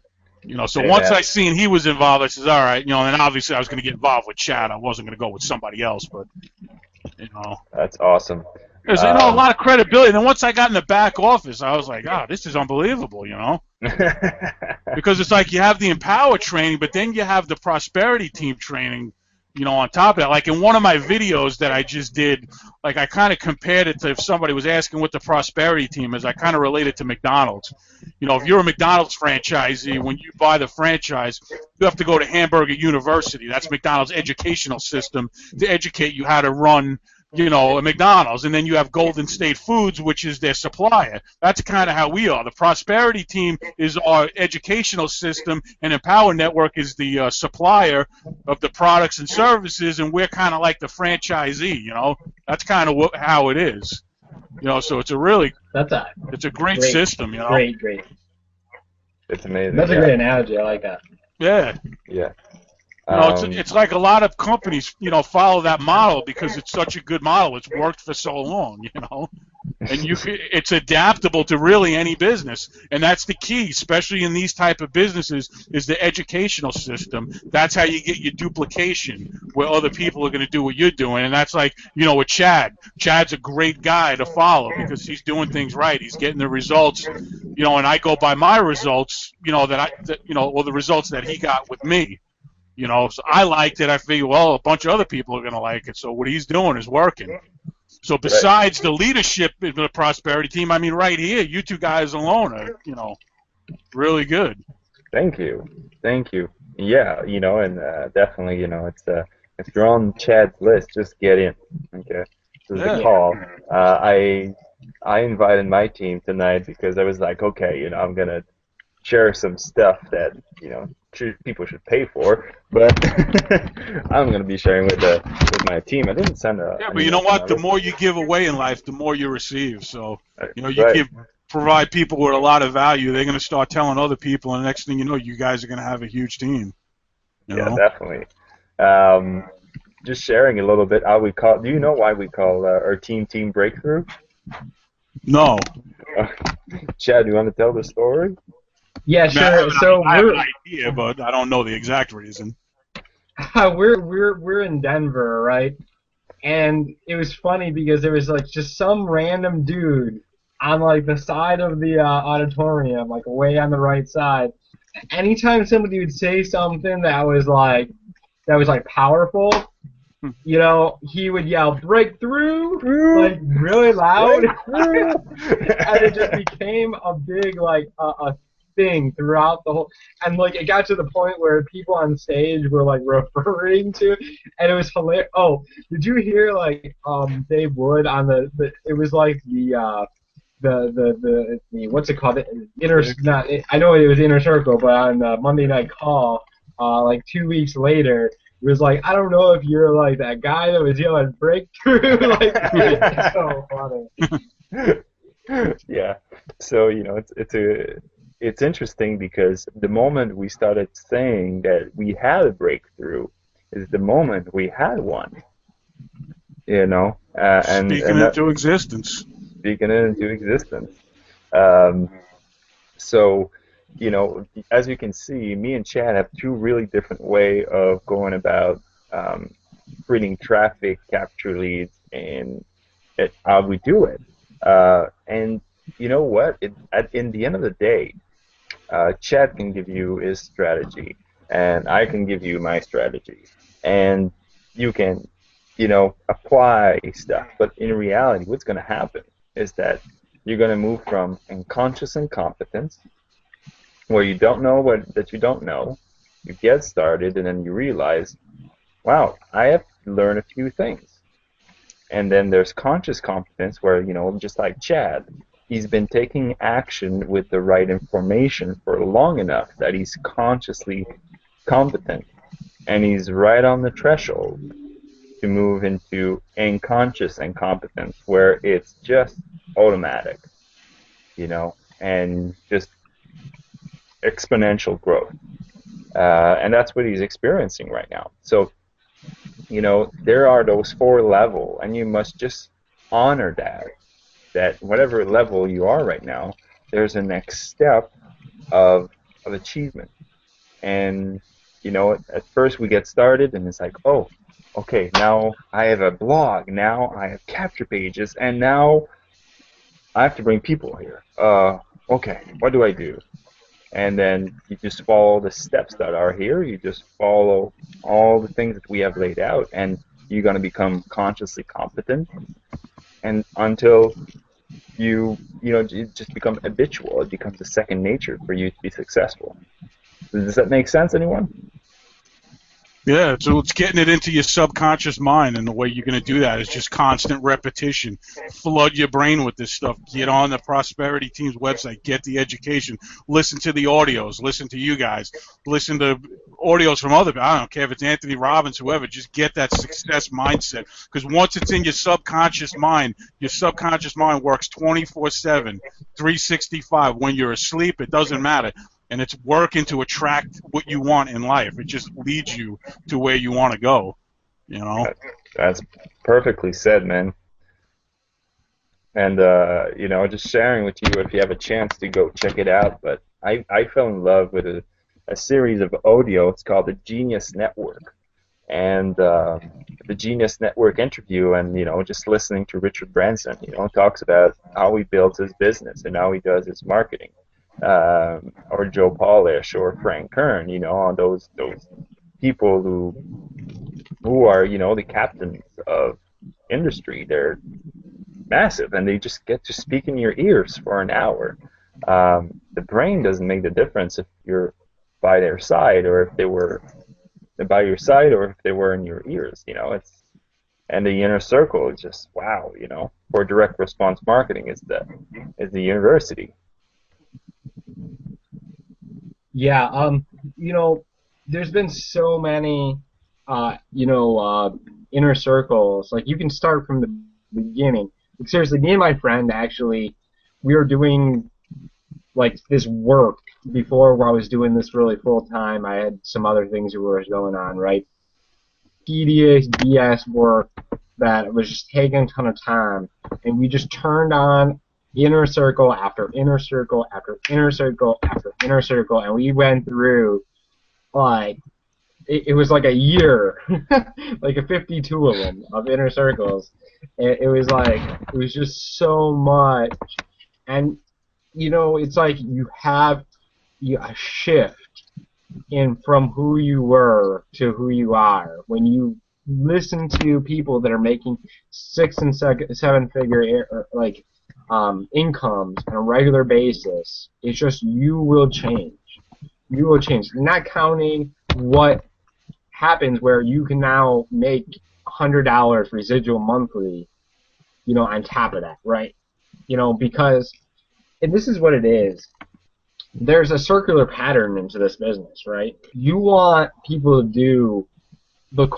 so once I seen he was involved, I says, all right, and obviously I was going to get involved with Chad. I wasn't going to go with somebody else, but That's awesome. there's a lot of credibility. And then once I got in the back office, I was like, this is unbelievable, because it's like you have the Empower training, but then you have the Prosperity Team training. On top of that, like in one of my videos that I just did, like I kind of compared it to if somebody was asking what the prosperity team is, I kind of related to McDonald's. If you're a McDonald's franchisee, when you buy the franchise, you have to go to Hamburger University. That's McDonald's educational system to educate you how to run, a McDonald's. And then you have Golden State Foods, which is their supplier. That's kind of how we are. The prosperity team is our educational system, and Empower Network is the supplier of the products and services, and we're kind of like the franchisee. That's kind of how it is. So it's it's a great system. Great. It's amazing. That's a great analogy. I like that. Yeah. Yeah. It's like a lot of companies, follow that model because it's such a good model. It's worked for so long, and it's adaptable to really any business, and that's the key, especially in these type of businesses, is the educational system. That's how you get your duplication, where other people are going to do what you're doing, and that's like, with Chad. Chad's a great guy to follow because he's doing things right. He's getting the results, and I go by my results, or the results that he got with me. So I liked it. I figured, well, a bunch of other people are going to like it. So what he's doing is working. So besides the leadership of the prosperity team, I mean, right here, you two guys alone are, really good. Thank you. Yeah, and definitely, if you're on Chad's list, just get in. Okay, this is the call. I invited my team tonight because I was like, okay, I'm gonna share some stuff that people should pay for, but I'm going to be sharing with my team. I didn't send a... Yeah, but you know what? The more you give away in life, the more you receive. So, provide people with a lot of value. They're going to start telling other people, and the next thing you know, you guys are going to have a huge team. Yeah, definitely. Just sharing a little bit how we call... Do you know why we call our team Breakthrough? No. Chad, you want to tell the story? Yeah, I mean, sure. So I have an idea, but I don't know the exact reason. we're in Denver, right? And it was funny because there was like just some random dude on like the side of the auditorium, like way on the right side. Anytime somebody would say something that was like powerful, you know, he would yell "breakthrough" like really loud, and it just became a big like a thing throughout the whole. And like it got to the point where people on stage were like referring to, and it was hilarious. Oh, did you hear like Dave Wood on the it was like the what's it called? The inner not I know it was Inner Circle, but on Monday Night Call, like 2 weeks later, it was like I don't know if you're like that guy that was yelling breakthrough, like it's so funny. Yeah. So, it's interesting because the moment we started saying that we had a breakthrough is the moment we had one, Speaking and that into existence. speaking it into existence. Um, so, as you can see, me and Chad have two really different way of going about creating traffic, capture leads, and how we do it. And you know what? In the end of the day, Chad can give you his strategy, and I can give you my strategy, and you can, apply stuff. But in reality, what's going to happen is that you're going to move from unconscious incompetence, where you don't know that you don't know. You get started, and then you realize, wow, I have to learn a few things. And then there's conscious competence where, just like Chad, he's been taking action with the right information for long enough that he's consciously competent. And he's right on the threshold to move into unconscious incompetence where it's just automatic, and just exponential growth. And that's what he's experiencing right now. So, there are those 4 levels, and you must just honor that whatever level you are right now, there's a next step of achievement. And, at first we get started, and it's like, oh, okay, now I have a blog, now I have capture pages, and now I have to bring people here. Okay, what do I do? And then you just follow the steps that are here. You just follow all the things that we have laid out, and you're going to become consciously competent. And until it just becomes habitual, it becomes a second nature for you to be successful. Does that make sense, anyone? Yeah, so it's getting it into your subconscious mind, and the way you're going to do that is just constant repetition. Flood your brain with this stuff. Get on the Prosperity Team's website. Get the education. Listen to the audios. Listen to you guys. Listen to audios from other people. I don't care if it's Anthony Robbins, whoever. Just get that success mindset. Because once it's in your subconscious mind works 24/7, 365. When you're asleep, it doesn't matter. And it's working to attract what you want in life. It just leads you to where you want to go, That's perfectly said, man. And, just sharing with you, if you have a chance to go check it out. But I fell in love with a series of audio. It's called the Genius Network. And the Genius Network interview, and, just listening to Richard Branson, talks about how he builds his business and how he does his marketing. Or Joe Polish or Frank Kern, those people who are, the captains of industry. They're massive, and they just get to speak in your ears for an hour. The brain doesn't make the difference if you're by their side, or if they were by your side, or if they were in your ears. And the inner circle is just wow. For direct response marketing is the university. Yeah, there's been so many, inner circles. Like, you can start from the beginning. Like, seriously, me and my friend, actually, we were doing, like, this work before I was doing this really full-time. I had some other things that were going on, right? Tedious BS work that was just taking a ton of time. And we just turned on inner circle after inner circle after inner circle after inner circle, and we went through like it was like a year, like a 52 of them of inner circles. It was like it was just so much, and it's like you have a shift in from who you were to who you are when you listen to people that are making 6 and 7 figure like incomes on a regular basis. It's just you will change. You will change. Not counting what happens where you can now make $100 residual monthly, on top of that, right? Because and this is what it is. There's a circular pattern into this business, right? You want people to do the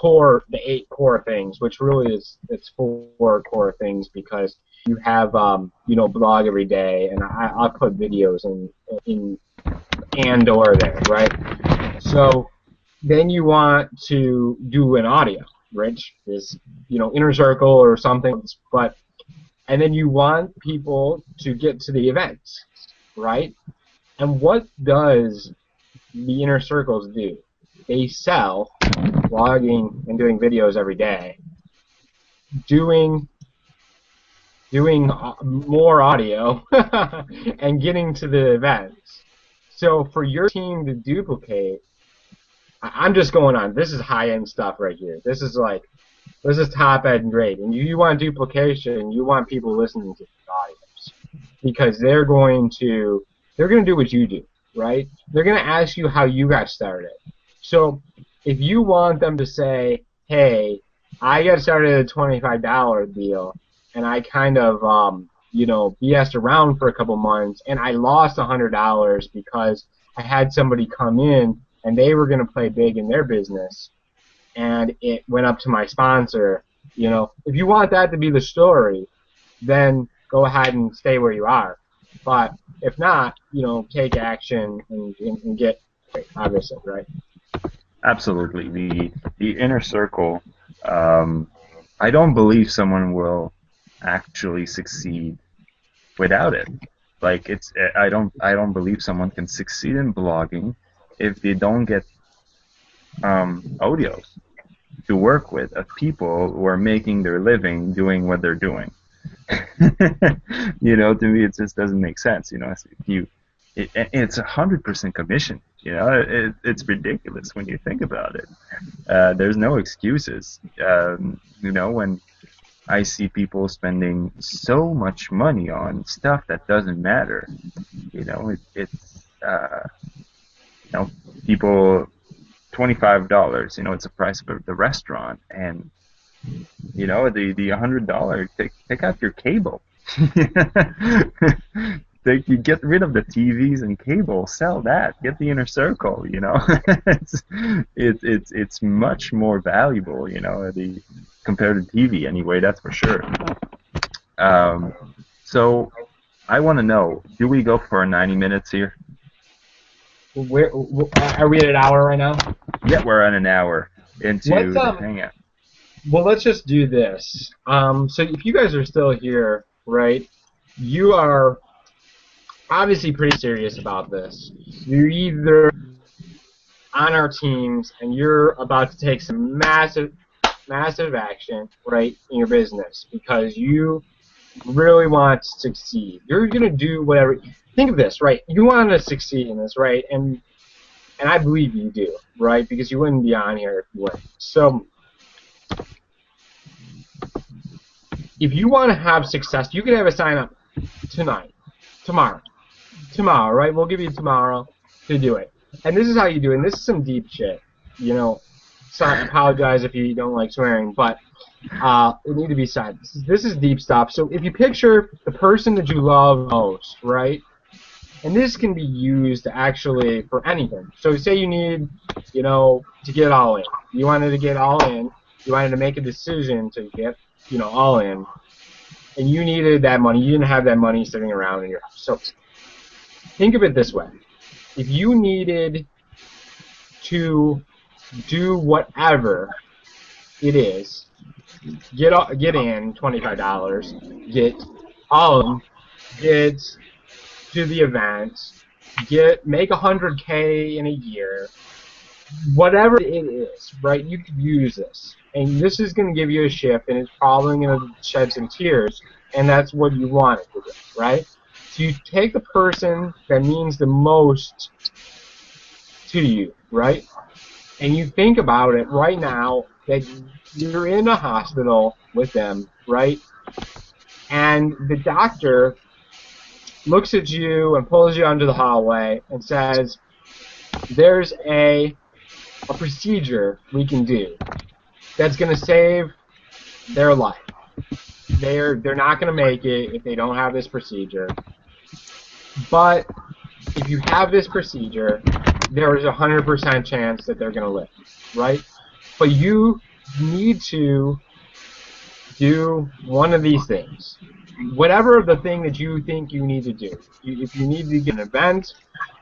8 core things, which really it's 4 core things because you have blog every day, and I'll put videos in and/or there, right? So then you want to do an audio, which is inner circle or something, and then you want people to get to the events, right? And what does the inner circles do? They sell blogging and doing videos every day, doing more audio, and getting to the events. So for your team to duplicate, I'm just going on. This is high-end stuff right here. This is top-end grade. And you want duplication, you want people listening to the audios because they're going to do what you do, right? They're going to ask you how you got started. So if you want them to say, hey, I got started at a $25 deal, and I kind of, BS'd around for a couple months, and I lost $100 because I had somebody come in, and they were going to play big in their business, and it went up to my sponsor. If you want that to be the story, then go ahead and stay where you are. But if not, take action and get obviously, right? Absolutely. The inner circle, I don't believe someone will actually succeed without it. Like I don't believe someone can succeed in blogging if they don't get audios to work with of people who are making their living doing what they're doing. To me, it just doesn't make sense. It's 100% commission. It's ridiculous when you think about it. There's no excuses. When I see people spending so much money on stuff that doesn't matter, people $25. It's the price of the restaurant, and the $100. Take out your cable. You get rid of the TVs and cable, sell that, get the inner circle. It's much more valuable. Compared to TV anyway. That's for sure. So I want to know: do we go for 90 minutes here? Are we at an hour right now? Yeah, we're at an hour into the hangout. Well, let's just do this. So if you guys are still here, right, you are obviously pretty serious about this. You're either on our teams and you're about to take some massive action, right, in your business because you really want to succeed. You're going to do whatever. Think of this, right? You want to succeed in this, right? And I believe you do, right? Because you wouldn't be on here if you weren't. So if you want to have success, you can have a sign up tonight, tomorrow, right? We'll give you tomorrow to do it. And this is how you do it. And this is some deep shit, Sorry, I apologize if you don't like swearing, but it need to be said. This is deep stuff. So if you picture the person that you love most, right? And this can be used actually for anything. So say you need, to get all in. You wanted to get all in. You wanted to make a decision to get, all in. And you needed that money. You didn't have that money sitting around in your house. So think of it this way. If you needed to do whatever it is, get in $25, get all of them, get to the event, make 100K in a year, whatever it is, right? You could use this, and this is going to give you a shift, and it's probably going to shed some tears, and that's what you want it to do, right? So you take the person that means the most to you, right? And you think about it right now that you're in a hospital with them, right? And the doctor looks at you and pulls you onto the hallway and says, there's a procedure we can do that's going to save their life. They're not going to make it if they don't have this procedure. But if you have this procedure, there is a 100% chance that they're going to live, right? But you need to do one of these things. Whatever the thing that you think you need to do. If you need to get an event,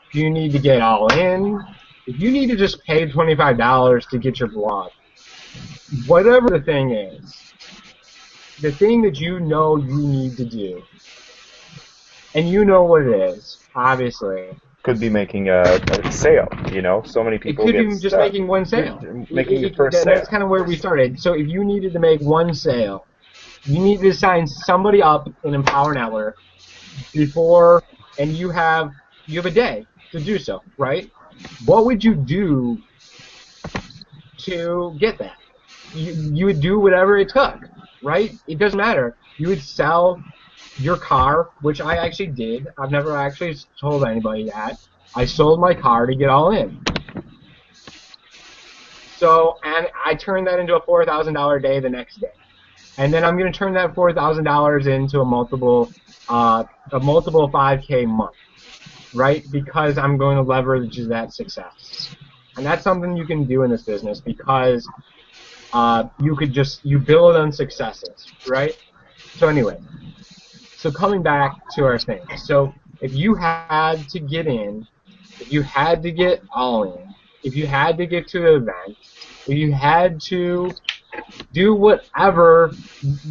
if you need to get all in, if you need to just pay $25 to get your blog, whatever the thing is, the thing that you know you need to do, and you know what it is, obviously. Could be making a sale, you know? So many people It get could be just stuck. making one sale. Making the first sale. That's kind of where we started. So if you needed to make one sale, you need to sign somebody up in Empower Network before, and you have a day to do so, right? What would you do to get that? You would do whatever it took, right? It doesn't matter. You would sell your car, which I actually did. I've never actually told anybody that. I sold my car to get all in. So, and I turned that into a $4,000 day the next day. And then I'm going to turn that $4,000 into a multiple 5K month, right? Because I'm going to leverage that success. And that's something you can do in this business because you build on successes, right? So anyway, so coming back to our thing. So if you had to get in, if you had to get all in, if you had to get to an event, if you had to do whatever,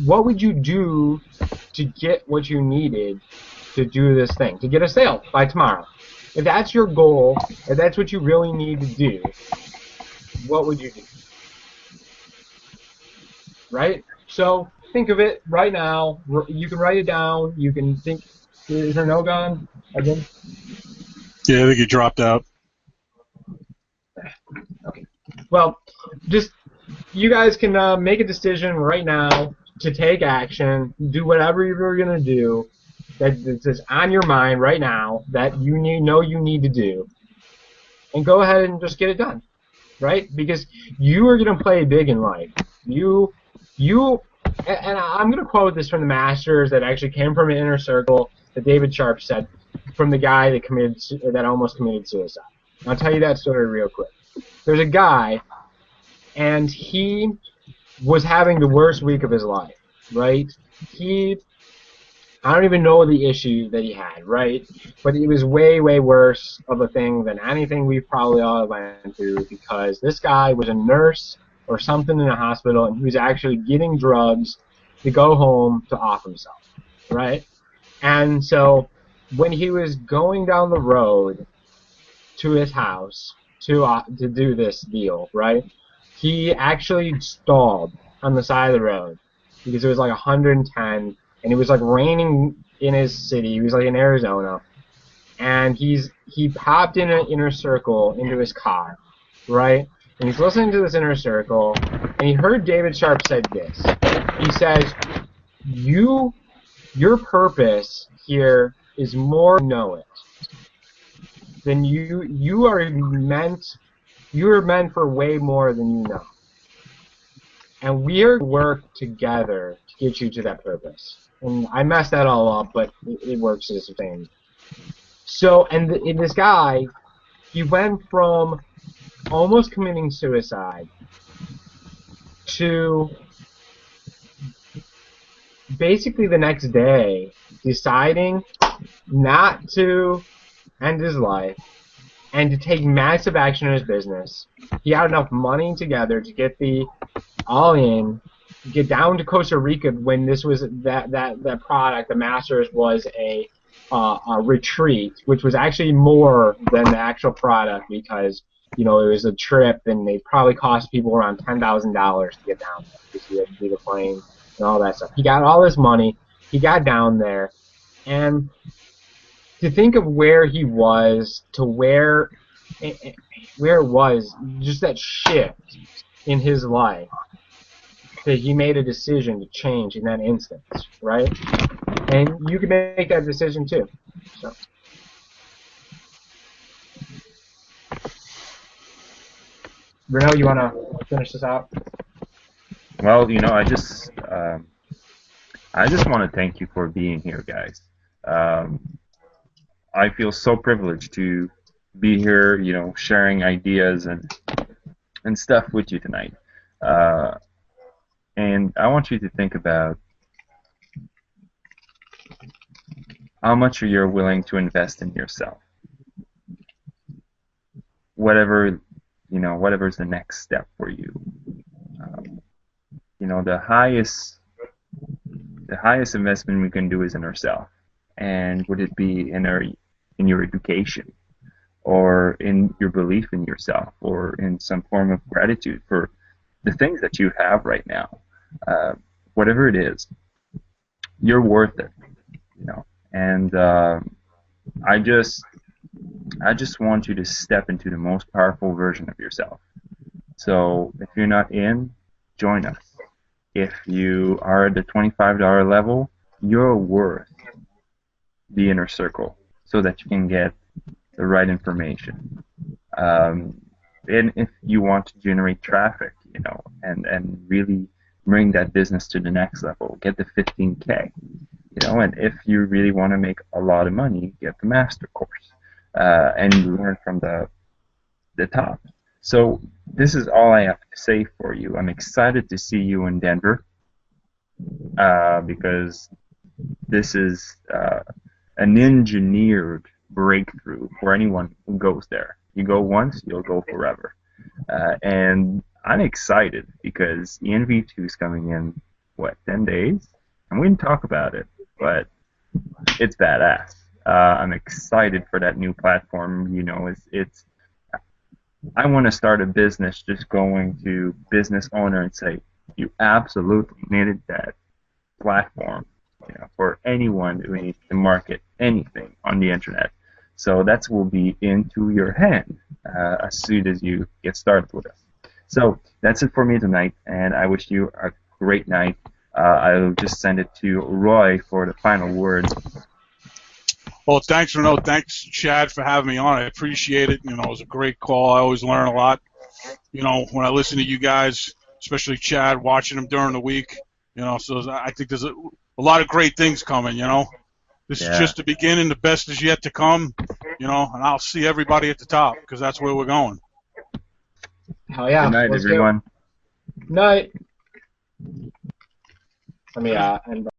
what would you do to get what you needed to do this thing, to get a sale by tomorrow? If that's your goal, if that's what you really need to do, what would you do? Right? So think of it right now. You can write it down. You can think. Is there no gun again? Yeah, I think it dropped out. Okay. Well, just you guys can make a decision right now to take action. Do whatever you're gonna do that's on your mind right now that you need to do, and go ahead and just get it done, right? Because you are gonna play big in life. And I'm going to quote this from the Masters that actually came from an inner circle that David Sharp said from the guy that almost committed suicide. And I'll tell you that story real quick. There's a guy, and he was having the worst week of his life, right? I don't even know the issue that he had, right? But it was way, way worse of a thing than anything we've probably all went through because this guy was a nurse or something in a hospital, and he was actually getting drugs to go home to off himself, right? And so when he was going down the road to his house to do this deal, right, he actually stalled on the side of the road because it was like 110, and it was like raining in his city. He was like in Arizona, and he popped in an inner circle into his car, right? And he's listening to this inner circle, and he heard David Sharp said this. He says, your purpose here is more to know it than you are meant for way more than you know. And we are to work together to get you to that purpose. And I messed that all up, but it works as a thing. So, and this guy, he went from almost committing suicide to basically the next day deciding not to end his life and to take massive action in his business. He had enough money together to get the all in, get down to Costa Rica when this was that product, the Masters, was a retreat, which was actually more than the actual product because it was a trip and they probably cost people around $10,000 to get down there because you had to do the plane and all that stuff. He got all this money, he got down there, and to think of where he was to where it was, just that shift in his life, that he made a decision to change in that instance, right? And you can make that decision too. So. Renault, you want to finish this out? Well, I just want to thank you for being here, guys. I feel so privileged to be here, sharing ideas and stuff with you tonight. And I want you to think about how much you're willing to invest in yourself. Whatever's the next step for you. The highest investment we can do is in ourselves. And would it be in your education, or in your belief in yourself, or in some form of gratitude for the things that you have right now? Whatever it is, you're worth it, And I just want you to step into the most powerful version of yourself. So if you're not in, join us. If you are at the $25 level, you're worth the inner circle so that you can get the right information. And if you want to generate traffic, and really bring that business to the next level, get the 15K. And if you really want to make a lot of money, get the master course and learn from the top. So this is all I have to say for you. I'm excited to see you in Denver because this is an engineered breakthrough for anyone who goes there. You go once, you'll go forever. And I'm excited because ENV2 is coming in, 10 days? And we didn't talk about it, but it's badass. I'm excited for that new platform. I want to start a business just going to business owner and say, you absolutely needed that platform, for anyone who needs to market anything on the internet. So that will be into your hand as soon as you get started with us. So that's it for me tonight, and I wish you a great night. I'll just send it to Roy for the final words. Well, thanks, Renaud. Thanks, Chad, for having me on. I appreciate it. It was a great call. I always learn a lot. When I listen to you guys, especially Chad, watching him during the week. So I think there's a lot of great things coming. This is just the beginning. The best is yet to come. And I'll see everybody at the top because that's where we're going. Hell yeah! Good night, everyone. Night. Let me end.